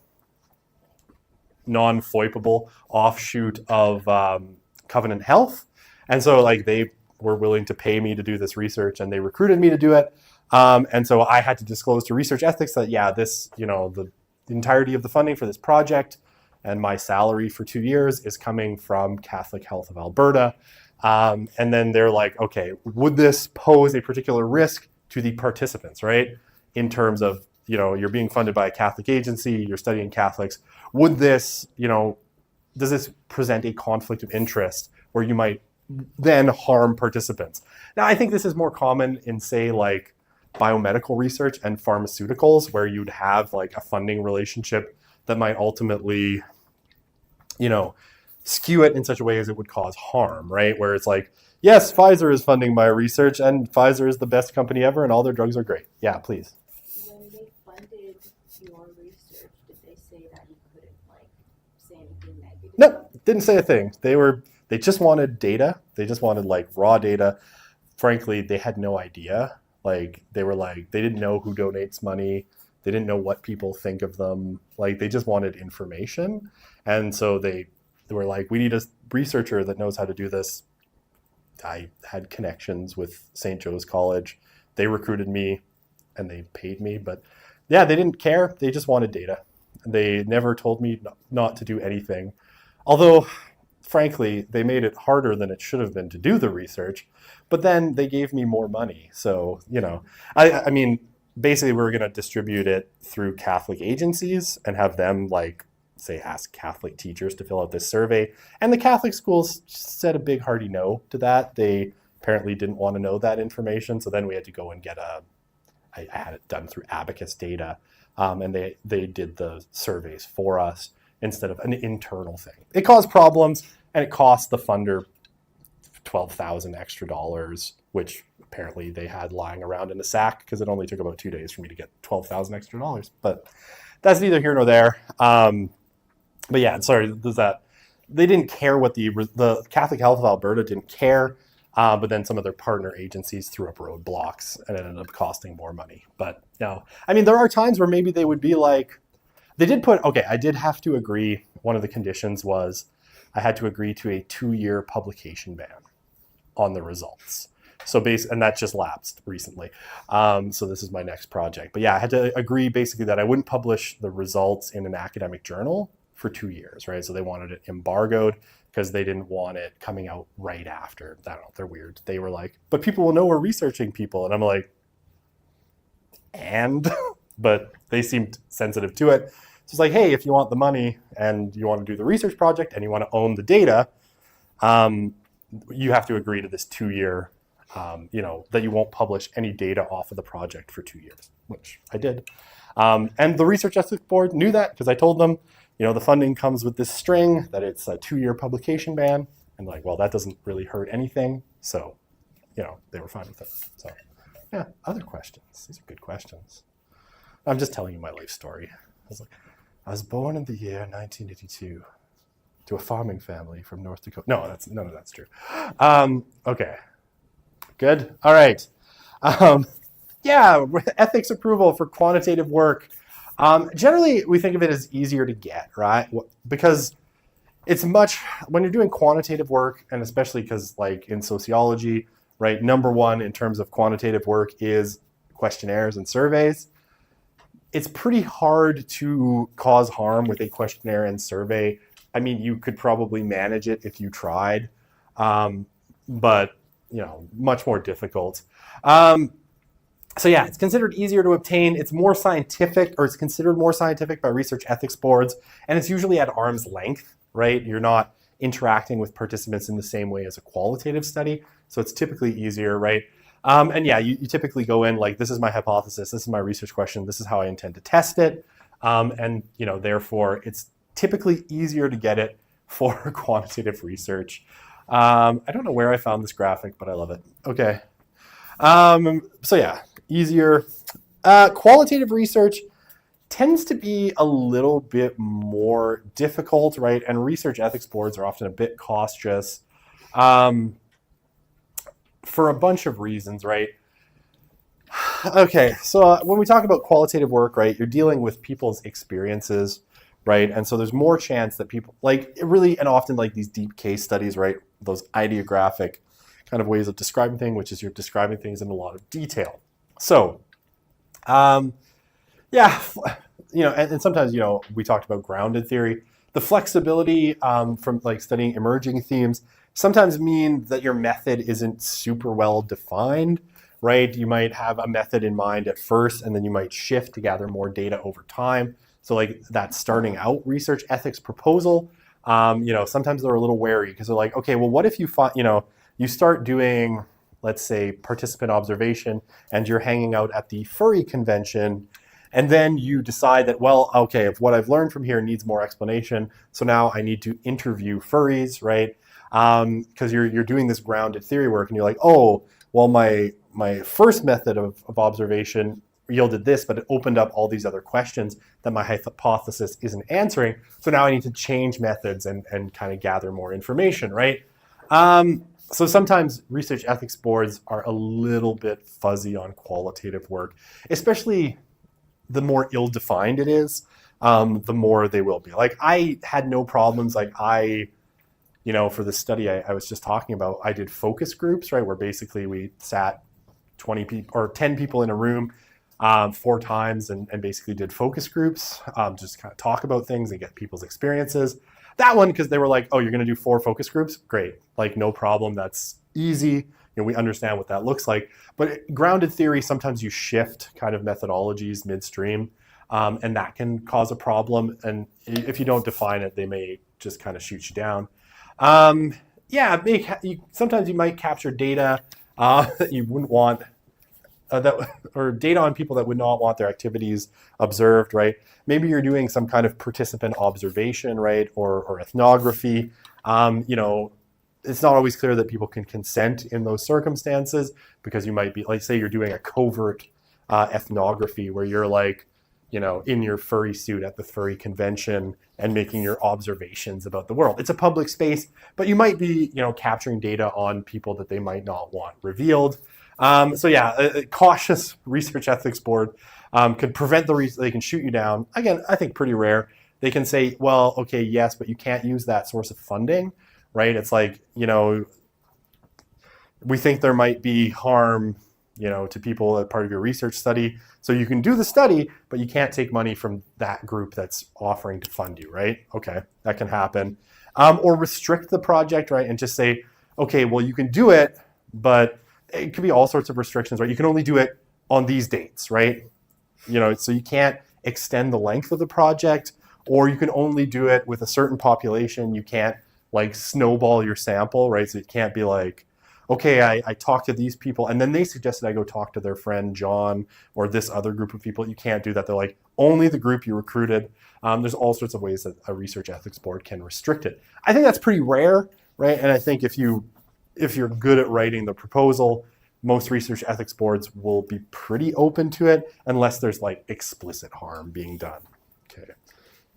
non-FOIPable offshoot of Covenant Health. And so like they were willing to pay me to do this research and they recruited me to do it. And so I had to disclose to research ethics that, this, the entirety of the funding for this project and my salary for 2 years is coming from Catholic Health of Alberta. And then they're like, okay, would this pose a particular risk to the participants, right? In terms of, you're being funded by a Catholic agency, you're studying Catholics. Would this, does this present a conflict of interest where you might then harm participants? Now, I think this is more common in, say, like biomedical research and pharmaceuticals, where you'd have like a funding relationship that might ultimately, skew it in such a way as it would cause harm, right? Where it's like, yes, Pfizer is funding my research and Pfizer is the best company ever and all their drugs are great. Yeah, please. When they funded your research, did they say that you couldn't say anything negative? No, didn't say a thing. They just wanted data. They just wanted like raw data. Frankly, they had no idea. Like they didn't know who donates money. They didn't know what people think of them. Like they just wanted information. And so they were like, we need a researcher that knows how to do this. I had connections with St. Joe's College. They recruited me and they paid me. But yeah, they didn't care. They just wanted data. They never told me not to do anything. Although, frankly, they made it harder than it should have been to do the research. But then they gave me more money. So, I mean, basically we were going to distribute it through Catholic agencies and have them like say ask Catholic teachers to fill out this survey. And the Catholic schools said a big hearty no to that. They apparently didn't want to know that information. So then we had to go and get I had it done through Abacus data. And they did the surveys for us instead of an internal thing. It caused problems and it cost the funder $12,000 extra, which apparently they had lying around in a sack because it only took about 2 days for me to get $12,000 extra. But that's neither here nor there. But yeah, sorry, there's that. They didn't care what the Catholic Health of Alberta didn't care, but then some of their partner agencies threw up roadblocks and it ended up costing more money. But no, I mean, there are times where maybe they would be like, they did put, okay, I did have to agree. One of the conditions was I had to agree to a 2-year publication ban on the results. So and that just lapsed recently. So this is my next project. But yeah, I had to agree basically that I wouldn't publish the results in an academic journal for 2 years, right? So they wanted it embargoed because they didn't want it coming out right after. I don't know, they're weird. They were like, but people will know we're researching people. And I'm like, and? But they seemed sensitive to it. So it's like, hey, if you want the money and you want to do the research project and you want to own the data, you have to agree to this 2-year, that you won't publish any data off of the project for 2 years, which I did. And the Research Ethics Board knew that because I told them, the funding comes with this string that it's a 2-year publication ban. And like, well, that doesn't really hurt anything. So, they were fine with it. So, yeah, other questions. These are good questions. I'm just telling you my life story. I was born in the year 1982 to a farming family from North Dakota. No, none of that's true. Okay. Good. All right. Ethics approval for quantitative work. Generally, we think of it as easier to get, right? Because it's when you're doing quantitative work, and especially because like in sociology, right, number one in terms of quantitative work is questionnaires and surveys. It's pretty hard to cause harm with a questionnaire and survey. I mean, you could probably manage it if you tried, but much more difficult. So yeah, it's considered easier to obtain. It's more scientific, or it's considered more scientific by research ethics boards, and it's usually at arm's length, right? You're not interacting with participants in the same way as a qualitative study, so it's typically easier, right? And yeah, you typically go in like, this is my hypothesis, this is my research question, this is how I intend to test it, and therefore it's typically easier to get it for quantitative research. I don't know where I found this graphic, but I love it. Okay. So yeah, easier. Qualitative research tends to be a little bit more difficult, right? And research ethics boards are often a bit cautious for a bunch of reasons, right? Okay, so when we talk about qualitative work, right, you're dealing with people's experiences, right? And so there's more chance that people, and often like these deep case studies, right, those ideographic kind of ways of describing things, which is you're describing things in a lot of detail. So, and sometimes, we talked about grounded theory. The flexibility from like studying emerging themes sometimes mean that your method isn't super well defined, right? You might have a method in mind at first, and then you might shift to gather more data over time. So like that starting out research ethics proposal, sometimes they're a little wary because they're like, okay, well, what if you you start doing, let's say, participant observation and you're hanging out at the furry convention, and then you decide that, well, okay, if what I've learned from here needs more explanation, so now I need to interview furries, right? Because you're doing this grounded theory work and you're like, oh, well, my first method of observation yielded this, but it opened up all these other questions that my hypothesis isn't answering. So now I need to change methods and kind of gather more information, right? So sometimes research ethics boards are a little bit fuzzy on qualitative work, especially the more ill-defined it is, the more they will be. Like I had no problems. Like for the study I was just talking about, I did focus groups, right? Where basically we sat 20 people or 10 people in a room 4 times and basically did focus groups, just kind of talk about things and get people's experiences. That one, because they were like, oh, you're going to do 4 focus groups? Great. Like, no problem. That's easy. We understand what that looks like. But grounded theory, sometimes you shift kind of methodologies midstream, and that can cause a problem. And if you don't define it, they may just kind of shoot you down. Sometimes you might capture data that you wouldn't want, or data on people that would not want their activities observed, right? Maybe you're doing some kind of participant observation, right, or ethnography. It's not always clear that people can consent in those circumstances, because you might be, like, say you're doing a covert ethnography where you're like, in your furry suit at the furry convention and making your observations about the world. It's a public space, but you might be, capturing data on people that they might not want revealed. A cautious research ethics board could prevent they can shoot you down. Again, I think pretty rare. They can say, well, okay, yes, but you can't use that source of funding, right? It's like, we think there might be harm, to people as part of your research study. So you can do the study, but you can't take money from that group that's offering to fund you, right? Okay, that can happen. Or restrict the project, right? And just say, okay, well, you can do it, but it could be all sorts of restrictions, right? You can only do it on these dates, right? So you can't extend the length of the project, or you can only do it with a certain population. You can't like snowball your sample, right? So it can't be like, okay, I talked to these people and then they suggested I go talk to their friend John or this other group of people. You can't do that. They're like, only the group you recruited. There's all sorts of ways that a research ethics board can restrict it. I think that's pretty rare, right? And I think if you're good at writing the proposal, most research ethics boards will be pretty open to it unless there's like explicit harm being done. Okay,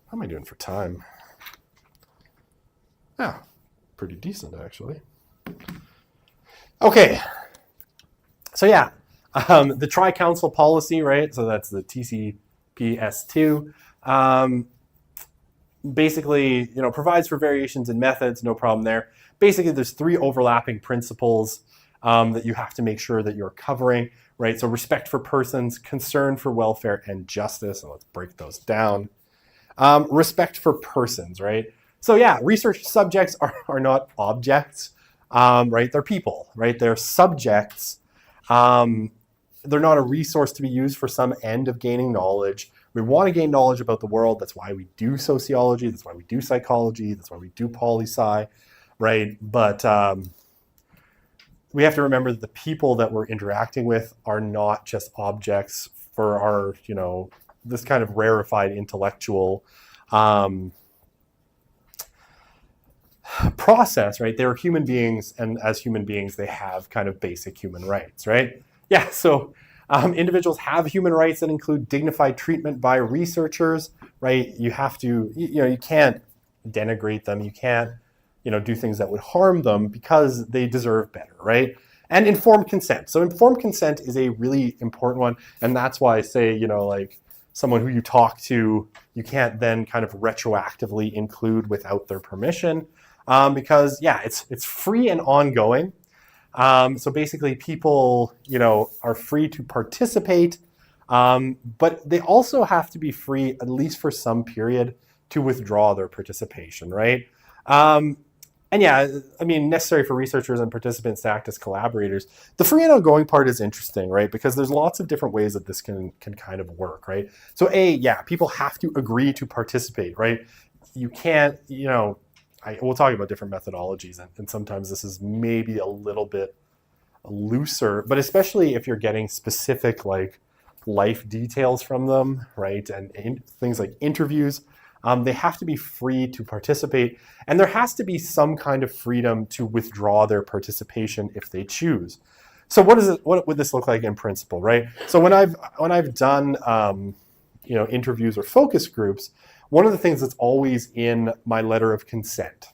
how am I doing for time? Yeah, pretty decent actually. Okay, so the tri-council policy, right? So that's the TCPS2. Basically, provides for variations in methods, no problem there. Basically, there's 3 overlapping principles that you have to make sure that you're covering, right? So respect for persons, concern for welfare, and justice. So let's break those down. Respect for persons, right? So research subjects are not objects. Right? They're people, right? They're subjects. They're not a resource to be used for some end of gaining knowledge. We want to gain knowledge about the world. That's why we do sociology. That's why we do psychology. That's why we do poli-sci, right? But we have to remember that the people that we're interacting with are not just objects for our, this kind of rarefied intellectual process, right? They're human beings, and as human beings, they have kind of basic human rights, right? So individuals have human rights that include dignified treatment by researchers, right? You have to, you can't denigrate them. You can't, do things that would harm them because they deserve better, right? And informed consent. So informed consent is a really important one, and that's why I say, like someone who you talk to, you can't then kind of retroactively include without their permission. Because it's free and ongoing. So basically people, are free to participate, but they also have to be free, at least for some period, to withdraw their participation, right? Necessary for researchers and participants to act as collaborators. The free and ongoing part is interesting, right? Because there's lots of different ways that this can kind of work, right? So people have to agree to participate, right? You can't, we'll talk about different methodologies, and sometimes this is maybe a little bit looser, but especially if you're getting specific like life details from them, right? And things like interviews, they have to be free to participate, and there has to be some kind of freedom to withdraw their participation if they choose. So what would this look like in principle, right? So when I've done interviews or focus groups, one of the things that's always in my letter of consent,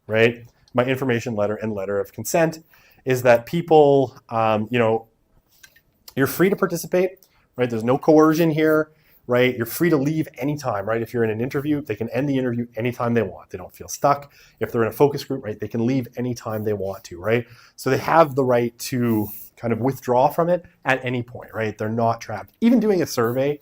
right? My information letter and letter of consent is that people, you're free to participate, right? There's no coercion here, right? You're free to leave anytime, right? If you're in an interview, they can end the interview anytime they want. They don't feel stuck. If they're in a focus group, right, they can leave anytime they want to, right? So they have the right to kind of withdraw from it at any point, right? They're not trapped. Even doing a survey,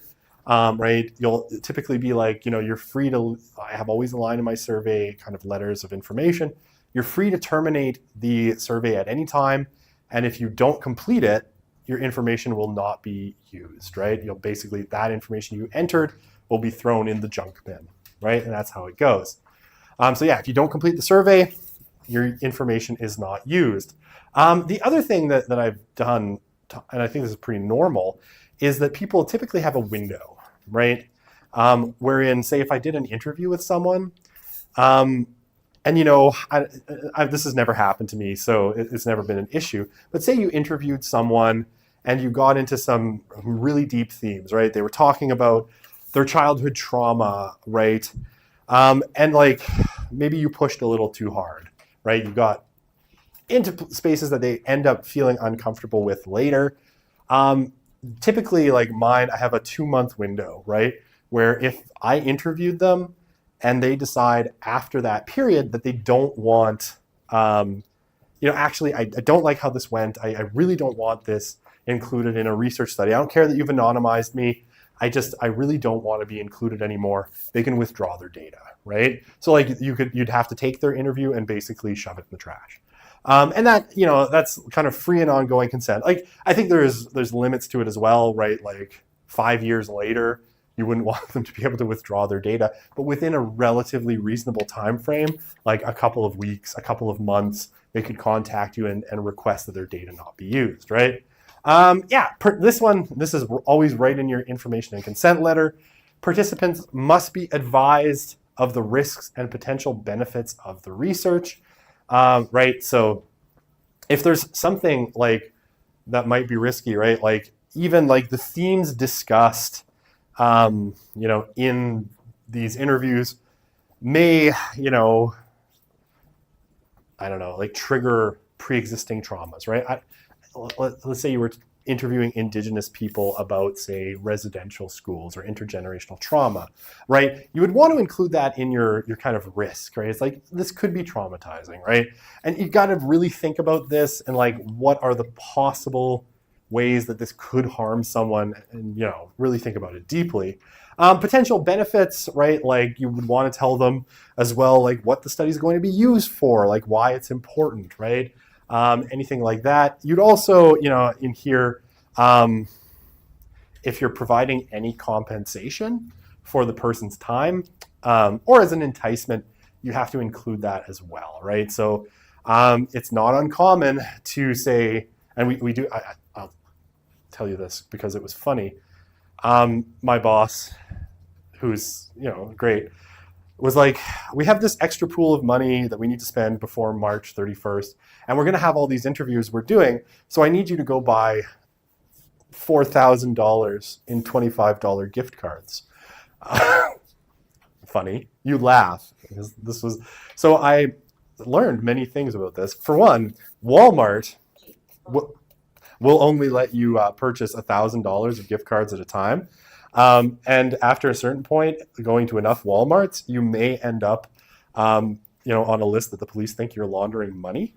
right? You'll typically be like, you're free to, I have always a line in my survey, kind of letters of information. You're free to terminate the survey at any time. And if you don't complete it, your information will not be used, right? You'll basically, that information you entered will be thrown in the junk bin, right? And that's how it goes. So yeah, if you don't complete the survey, your information is not used. The other thing that I've done, and I think this is pretty normal, is that people typically have a window, right? Wherein, say, if I did an interview with someone, and this has never happened to me, so it's never been an issue. But say you interviewed someone and you got into some really deep themes, right? They were talking about their childhood trauma, right? And like maybe you pushed a little too hard, right? You got into spaces that they end up feeling uncomfortable with later. Typically, like mine, I have a 2-month window, right? Where if I interviewed them and they decide after that period that they don't want, actually, I don't like how this went. I really don't want this included in a research study. I don't care that you've anonymized me. I really don't want to be included anymore. They can withdraw their data, right? So like you'd have to take their interview and basically shove it in the trash. And that, that's kind of free and ongoing consent. Like I think there's limits to it as well, right? Like 5 years later, you wouldn't want them to be able to withdraw their data, but within a relatively reasonable time frame, like a couple of weeks, a couple of months, they could contact you and request that their data not be used, right? This is always right in your information and consent letter. Participants must be advised of the risks and potential benefits of the research, right? So if there's something like that might be risky, right? Like even like the themes discussed, in these interviews may, like trigger pre-existing traumas, right? Let's say you were interviewing Indigenous people about, say, residential schools or intergenerational trauma, right? You would want to include that in your kind of risk, right? It's like, this could be traumatizing, right? And you got to really think about this and like, what are the possible ways that this could harm someone, and really think about it deeply. Potential benefits, right? Like you would want to tell them as well, like what the study is going to be used for, like why it's important, right? Anything like that. You'd also, in here, if you're providing any compensation for the person's time, or as an enticement, you have to include that as well, right? So it's not uncommon to say, and we do, I'll tell you this because it was funny. My boss, who's, great, was like, we have this extra pool of money that we need to spend before March 31st, and we're going to have all these interviews we're doing, so I need you to go buy $4,000 in $25 gift cards. Funny. You laugh. This was, so I learned many things about this. For one, Walmart will only let you purchase $1,000 of gift cards at a time. And after a certain point, going to enough Walmarts, you may end up, on a list that the police think you're laundering money.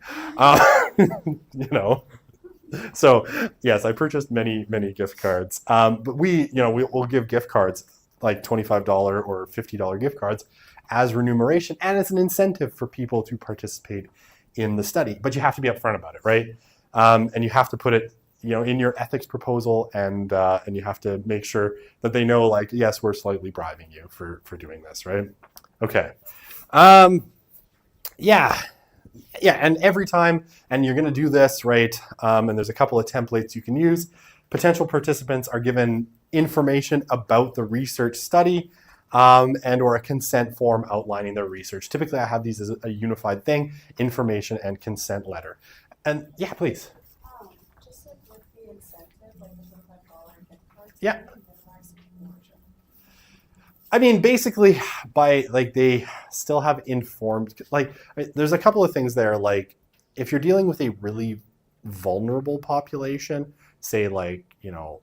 So yes, I purchased many, many gift cards. But we'll give gift cards like $25 or $50 gift cards as remuneration, and it's an incentive for people to participate in the study. But you have to be upfront about it, right? And you have to put it, in your ethics proposal, and you have to make sure that they know, like, yes, we're slightly bribing you for doing this, right? Okay. And every time, and you're going to do this, right? And there's a couple of templates you can use. Potential participants are given information about the research study, and or a consent form outlining their research. Typically, I have these as a unified thing: information and consent letter. And yeah, please. Just like with the incentive, like the $25 gift cards. Yeah. I mean, basically, they still have informed, there's a couple of things there. Like, if you're dealing with a really vulnerable population, say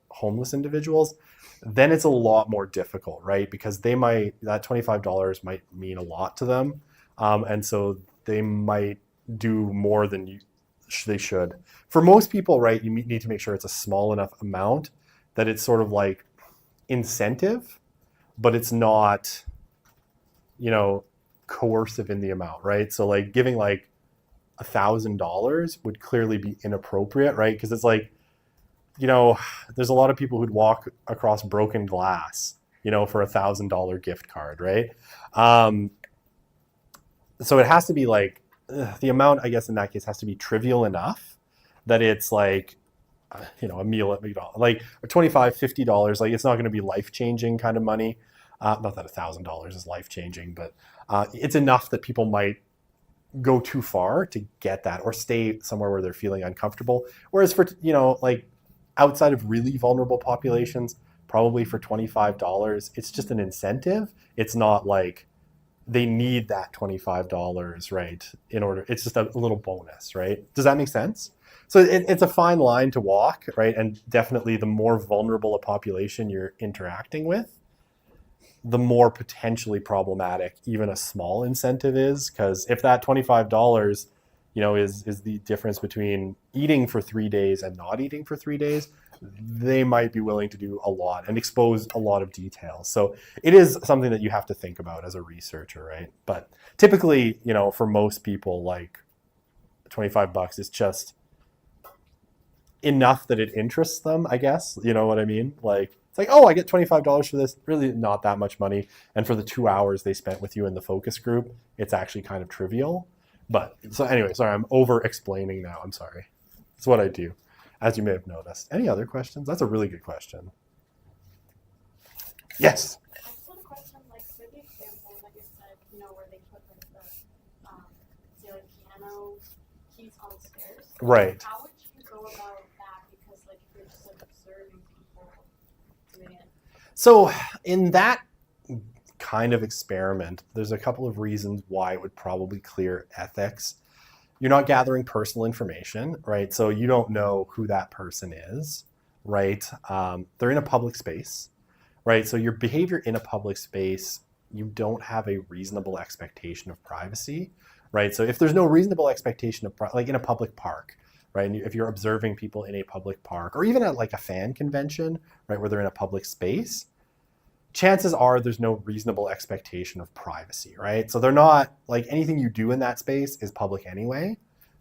homeless individuals, then it's a lot more difficult, right? Because that $25 might mean a lot to them. And so they might do more than they should. For most people, right, you need to make sure it's a small enough amount that it's sort of like incentive, but it's not, coercive in the amount, right? So like giving like $1,000 would clearly be inappropriate, right? Because it's like, there's a lot of people who'd walk across broken glass, for $1,000 gift card, right? So it has to be like the amount, I guess, in that case has to be trivial enough that it's like, a meal at McDonald's, like $25, $50. Like it's not going to be life changing kind of money. Not that $1,000 is life changing, but it's enough that people might go too far to get that or stay somewhere where they're feeling uncomfortable. Whereas for, like outside of really vulnerable populations, probably for $25, it's just an incentive. It's not like they need that $25, right? It's just a little bonus, right? Does that make sense? So it's a fine line to walk, right? And definitely the more vulnerable a population you're interacting with, the more potentially problematic even a small incentive is. Because if that $25, is the difference between eating for 3 days and not eating for 3 days, they might be willing to do a lot and expose a lot of details. So it is something that you have to think about as a researcher, right? But typically, for most people, like $25 is just enough that it interests them, I guess. You know what I mean? Like, it's like, oh, I get $25 for this. Really not that much money. And for the 2 hours they spent with you in the focus group, it's actually kind of trivial. But so anyway, sorry, I'm over explaining now. I'm sorry. It's what I do, as you may have noticed. Any other questions? That's a really good question. Yes. I just had a question, like for the example, like I said, where they put like the, say like piano keys on the stairs. Right. How would you go about that? Because like if you're just like observing people doing it. So in that kind of experiment, there's a couple of reasons why it would probably clear ethics. You're not gathering personal information, right? So you don't know who that person is, right? They're in a public space, right? So your behavior in a public space, you don't have a reasonable expectation of privacy, right? So if there's no reasonable expectation of like in a public park, right? And if you're observing people in a public park or even at like a fan convention, right, where they're in a public space, chances are there's no reasonable expectation of privacy, right? So they're not like anything you do in that space is public anyway.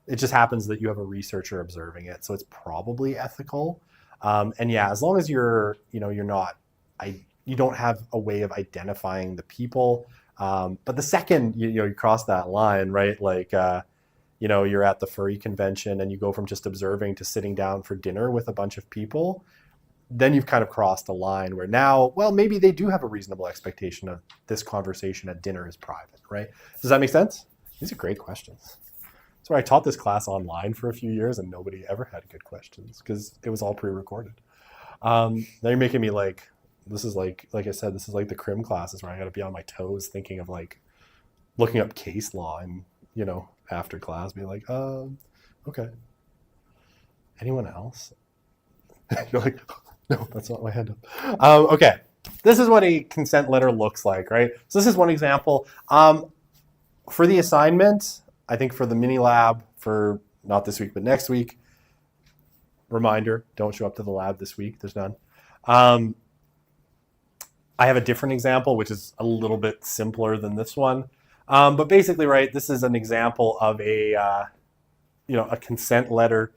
It just happens that you have a researcher observing it. So it's probably ethical. And yeah, as long as you're not, you don't have a way of identifying the people. But the second, you cross that line, right? Like, you're at the furry convention and you go from just observing to sitting down for dinner with a bunch of people, then you've kind of crossed a line where now, well, maybe they do have a reasonable expectation of this conversation at dinner is private, right? Does that make sense? These are great questions. So I taught this class online for a few years and nobody ever had good questions because it was all pre-recorded. Now you're making me like, this is like I said, this is like the crim classes where I got to be on my toes thinking of like looking up case law and, after class be like, okay. Anyone else? You're like, no, that's not my hand up. Okay, this is what a consent letter looks like, right? So this is one example. For the assignment, I think for the mini lab, for not this week, but next week, reminder, don't show up to the lab this week, there's none. I have a different example, which is a little bit simpler than this one. But basically, right, this is an example of a consent letter.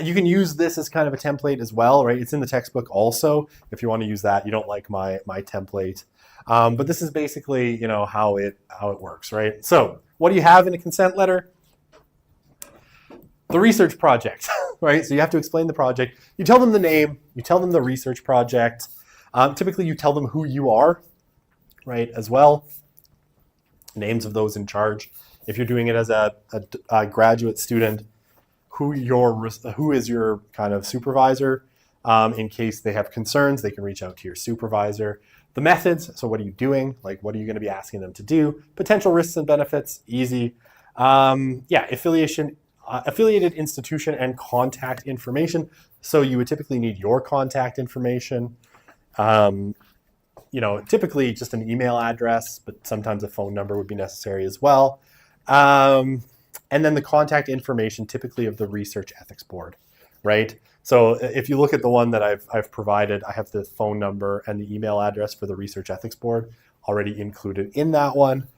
You can use this as kind of a template as well, right? It's in the textbook also. If you want to use that, you don't like my template. But this is basically, how it works, right? So what do you have in a consent letter? The research project, right? So you have to explain the project. You tell them the name, you tell them the research project. Typically you tell them who you are, right, as well. Names of those in charge. If you're doing it as a graduate student, who is your kind of supervisor. In case they have concerns, they can reach out to your supervisor. The methods, so what are you doing? Like, what are you going to be asking them to do? Potential risks and benefits, easy. Affiliated institution and contact information. So you would typically need your contact information. Typically just an email address, but sometimes a phone number would be necessary as well. And then the contact information typically of the research ethics board, right? So if you look at the one that I've provided, I have the phone number and the email address for the Research Ethics Board already included in that one,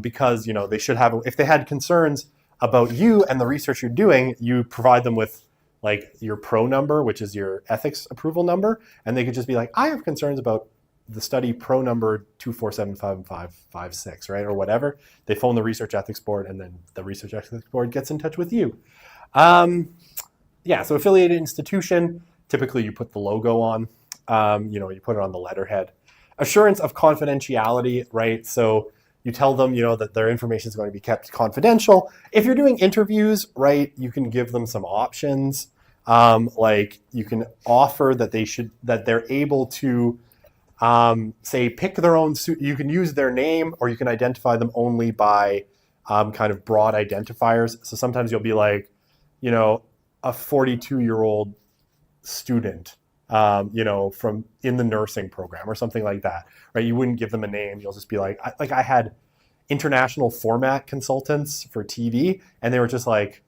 because they should have, if they had concerns about you and the research you're doing, you provide them with like your pro number, which is your ethics approval number, and they could just be like, I have concerns about the study pro number 2475556, right, or whatever. They phone the Research Ethics Board, and then the Research Ethics Board gets in touch with you. So affiliated institution, typically you put the logo on, you put it on the letterhead. Assurance of confidentiality, right? So you tell them, that their information is going to be kept confidential. If you're doing interviews, right, you can give them some options. Like you can offer that they're able to, say, pick their own suit. You can use their name, or you can identify them only by kind of broad identifiers. So sometimes you'll be like, a 42-year-old student, from in the nursing program or something like that, right? You wouldn't give them a name. You'll just be like I had international format consultants for TV, and they were just like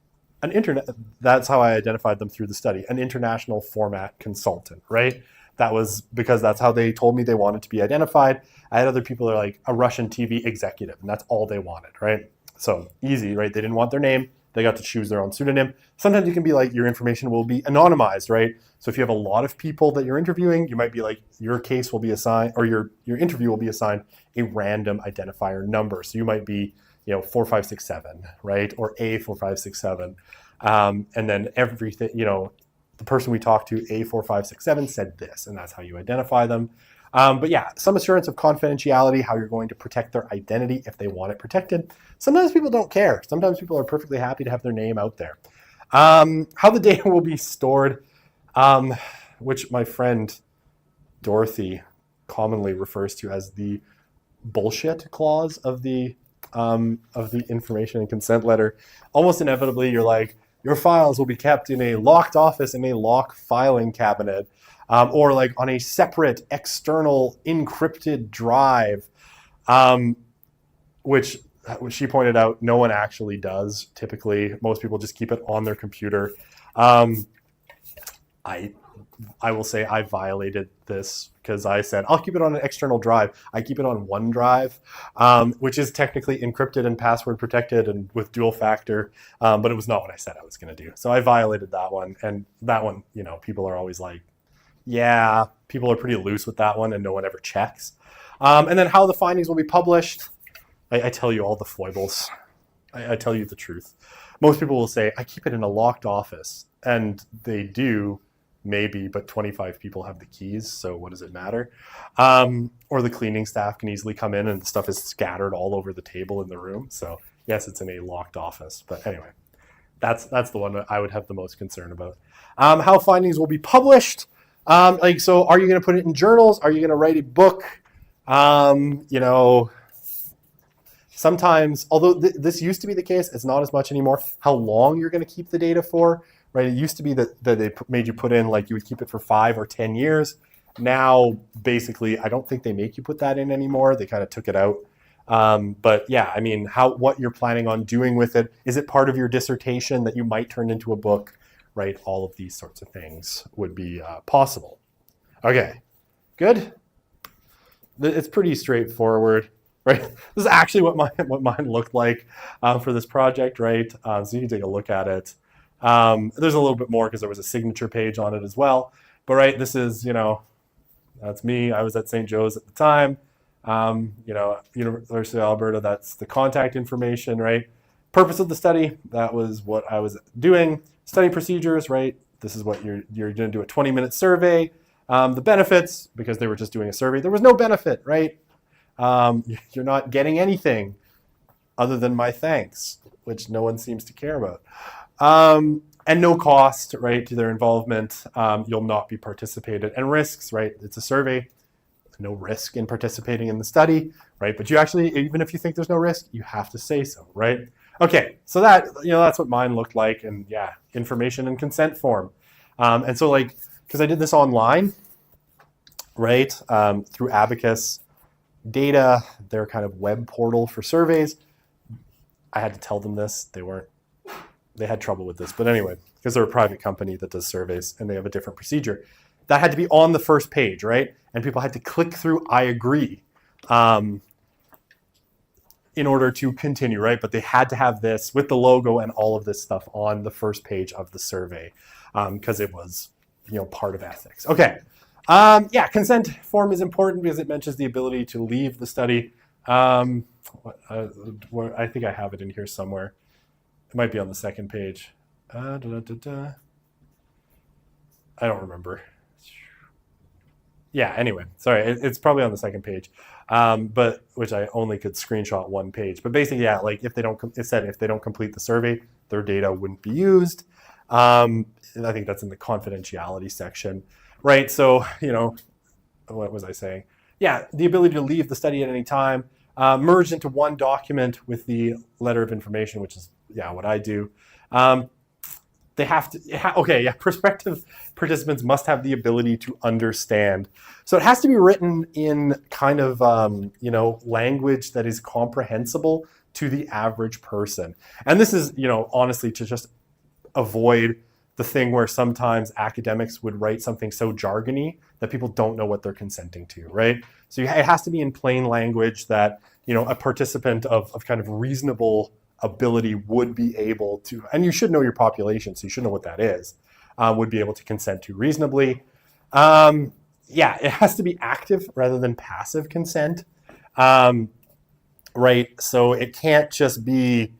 that's how I identified them through the study, an international format consultant, right? That was because that's how they told me they wanted to be identified. I had other people that are like a Russian TV executive, and that's all they wanted, right? So easy, right? They didn't want their name. They got to choose their own pseudonym. Sometimes you can be like, your information will be anonymized, right? So if you have a lot of people that you're interviewing, you might be like, your case will be assigned, or your interview will be assigned a random identifier number. So you might be, 4567, right? Or A4567. And then everything, the person we talked to, A4567, said this, and that's how you identify them. But yeah, some assurance of confidentiality, how you're going to protect their identity if they want it protected. Sometimes people don't care. Sometimes people are perfectly happy to have their name out there. How the data will be stored, which my friend Dorothy commonly refers to as the bullshit clause of the information and consent letter. Almost inevitably, you're like, your files will be kept in a locked office in a lock filing cabinet. Or like on a separate external encrypted drive, which she pointed out no one actually does. Typically, most people just keep it on their computer. I will say I violated this because I said, I'll keep it on an external drive. I keep it on OneDrive, which is technically encrypted and password protected and with dual factor, but it was not what I said I was going to do. So I violated that one. And that one, people are always like, yeah, people are pretty loose with that one, and no one ever checks. And then how the findings will be published. I tell you all the foibles. I tell you the truth. Most people will say, I keep it in a locked office. And they do, maybe, but 25 people have the keys, so what does it matter? Or the cleaning staff can easily come in and the stuff is scattered all over the table in the room. So yes, it's in a locked office. But anyway, that's the one that I would have the most concern about. How findings will be published. So are you going to put it in journals? Are you going to write a book? Sometimes, although this used to be the case, it's not as much anymore, how long you're going to keep the data for, right? It used to be that they made you put in, like you would keep it for 5 or 10 years. Now, basically, I don't think they make you put that in anymore. They kind of took it out. But yeah, I mean, what you're planning on doing with it. Is it part of your dissertation that you might turn into a book? Right, all of these sorts of things would be possible. Okay, good. It's pretty straightforward, right? This is actually what mine looked like for this project, right? So you can take a look at it. There's a little bit more because there was a signature page on it as well. But right, this is, that's me. I was at St. Joe's at the time. University of Alberta, that's the contact information, right? Purpose of the study, that was what I was doing. Study procedures, right? This is what you're going to do a 20-minute survey. The benefits, because they were just doing a survey, there was no benefit, right? You're not getting anything other than my thanks, which no one seems to care about. And no cost, right, to their involvement. You'll not be participated. And risks, right? It's a survey. No risk in participating in the study, right? But you actually, even if you think there's no risk, you have to say so, right? Okay, so that's what mine looked like, and yeah, information and consent form. And so because I did this online, right, through Abacus Data, their kind of web portal for surveys, I had to tell them this. They weren't they had trouble with this. But anyway, because they're a private company that does surveys and they have a different procedure, that had to be on the first page, right? And people had to click through "I agree" in order to continue, right? But they had to have this with the logo and all of this stuff on the first page of the survey because it was, part of ethics. Okay. Consent form is important because it mentions the ability to leave the study. I think I have it in here somewhere. It might be on the second page. I don't remember. Yeah, anyway, sorry, it's probably on the second page, but which I only could screenshot one page. But basically, yeah, like if they don't complete the survey, their data wouldn't be used. I think that's in the confidentiality section, right? So, what was I saying? Yeah, the ability to leave the study at any time, merged into one document with the letter of information, which is, what I do. They have to, prospective participants must have the ability to understand. So it has to be written in kind of, language that is comprehensible to the average person. And this is, honestly, to just avoid the thing where sometimes academics would write something so jargony that people don't know what they're consenting to, right? So it has to be in plain language that, a participant of kind of reasonable ability would be able to, and you should know your population, so you should know what that is, would be able to consent to reasonably. It has to be active rather than passive consent, right? So it can't just be,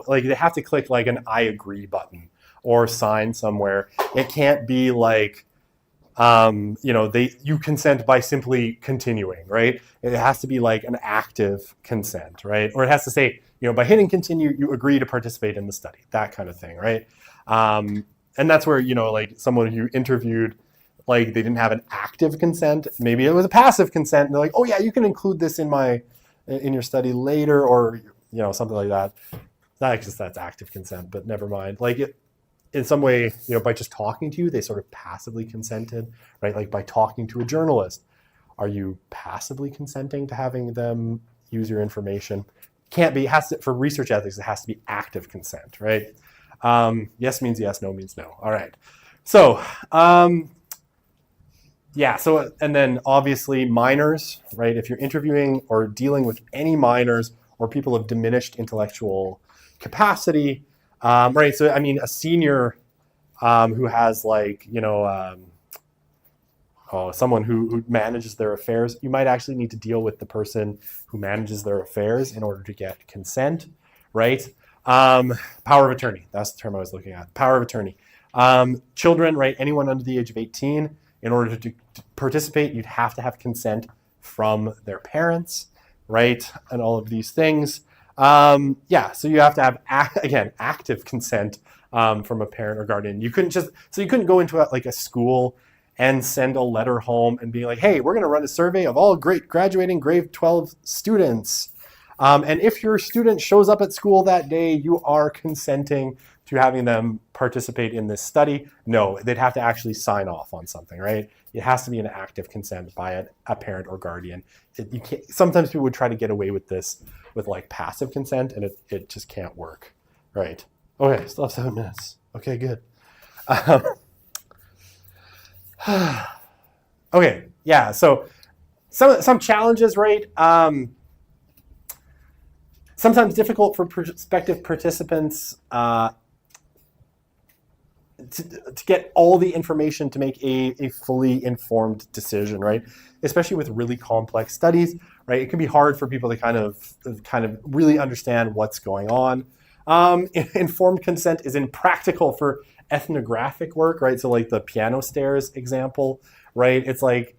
like they have to click like an "I agree" button or sign somewhere. It can't be like, you consent by simply continuing, right? It has to be like an active consent, right? Or it has to say, by hitting continue, you agree to participate in the study, that kind of thing, right? And that's where, like someone who interviewed, like they didn't have an active consent, maybe it was a passive consent, and they're like, oh yeah, you can include this in your study later, or, something like that. That's active consent, but never mind. Like in some way, by just talking to you, they sort of passively consented, right? Like by talking to a journalist, are you passively consenting to having them use your information? Can't be. For research ethics, it has to be active consent, right? Yes means yes, no means no. All right. So, and then obviously minors, right? If you're interviewing or dealing with any minors or people of diminished intellectual capacity, right? So, I mean, a senior who has someone who manages their affairs, you might actually need to deal with the person who manages their affairs in order to get consent, right? Power of attorney, that's the term I was looking at. Power of attorney. Children, right? Anyone under the age of 18, in order to participate, you'd have to have consent from their parents, right? And all of these things. So you have to have, active consent from a parent or guardian. You couldn't go into a school and send a letter home and be like, hey, we're going to run a survey of all graduating grade 12 students. And if your student shows up at school that day, you are consenting to having them participate in this study. No, they'd have to actually sign off on something, right? It has to be an active consent by a parent or guardian. Sometimes people would try to get away with this with passive consent, and it just can't work, right? Okay, still have 7 minutes. Okay, good. Okay, yeah, so some challenges, right? Sometimes difficult for prospective participants to get all the information to make a fully informed decision, right? Especially with really complex studies, right? It can be hard for people to kind of really understand what's going on. Informed consent is impractical for ethnographic work, right? So like the piano stairs example, right? It's like,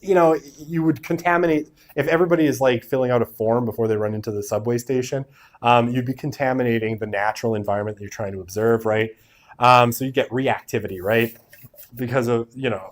you would contaminate, if everybody is filling out a form before they run into the subway station, you'd be contaminating the natural environment that you're trying to observe, right? So you get reactivity, right? Because of,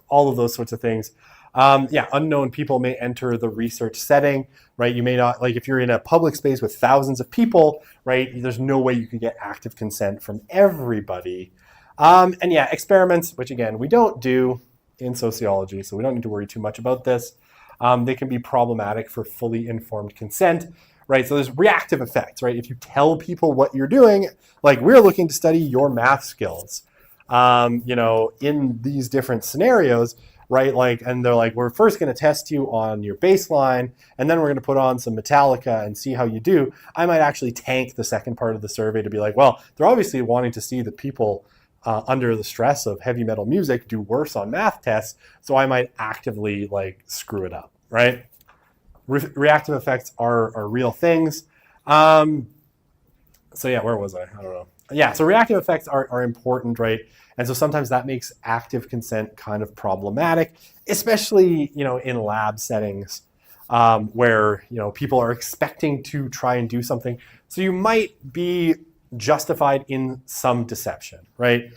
all of those sorts of things. Unknown people may enter the research setting, right? You may not, if you're in a public space with thousands of people, right? There's no way you could get active consent from everybody. Experiments, which again, we don't do in sociology, so we don't need to worry too much about this. They can be problematic for fully informed consent, right? So there's reactive effects, right? If you tell people what you're doing, like we're looking to study your math skills, in these different scenarios, right? Like, and they're like, we're first going to test you on your baseline, and then we're going to put on some Metallica and see how you do. I might actually tank the second part of the survey to be like, well, they're obviously wanting to see that people under the stress of heavy metal music do worse on math tests, so I might actively like screw it up, right? Reactive effects are real things. So yeah, where was I? I don't know. Yeah, so reactive effects are important, right? And so sometimes that makes active consent kind of problematic, especially in lab settings where people are expecting to try and do something. So you might be justified in some deception, right?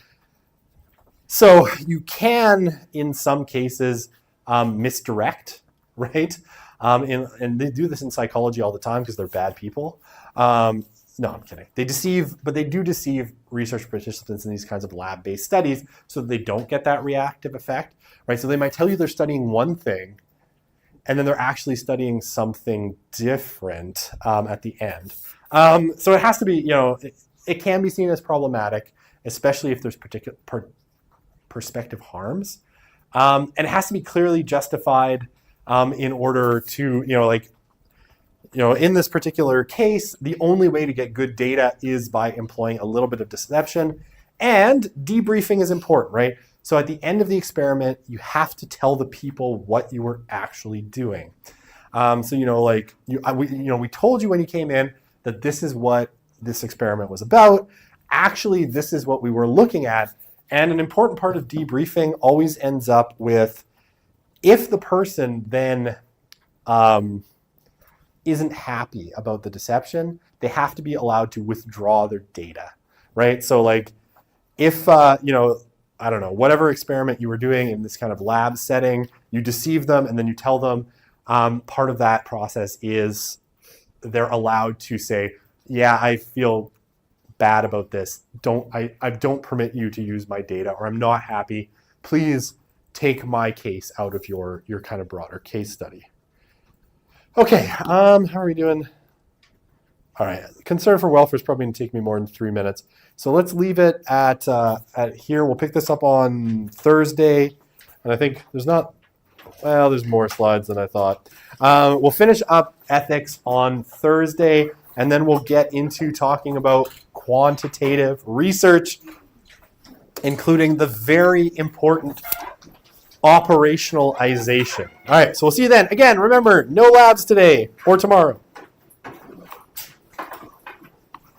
So you can, in some cases, misdirect, right? And they do this in psychology all the time because they're bad people. No, I'm kidding. They deceive, but they do deceive research participants in these kinds of lab-based studies so that they don't get that reactive effect, right? So they might tell you they're studying one thing, and then they're actually studying something different at the end. So it has to be, it can be seen as problematic, especially if there's particular prospective harms. And it has to be clearly justified in order to, in this particular case, the only way to get good data is by employing a little bit of deception. And debriefing is important, right? So at the end of the experiment, you have to tell the people what you were actually doing. We told you when you came in that this is what this experiment was about. Actually, this is what we were looking at. And an important part of debriefing always ends up with, if the person then isn't happy about the deception, they have to be allowed to withdraw their data, right? So like if, I don't know, whatever experiment you were doing in this kind of lab setting, you deceive them and then you tell them, part of that process is they're allowed to say, yeah, I feel bad about this. I don't permit you to use my data, or I'm not happy. Please take my case out of your kind of broader case study. Okay, how are we doing? All right, concern for welfare is probably going to take me more than 3 minutes. So let's leave it at here. We'll pick this up on Thursday. And I think there's more slides than I thought. We'll finish up ethics on Thursday, and then we'll get into talking about quantitative research, including the very important operationalization. All right, so we'll see you then. Again, remember, no labs today or tomorrow.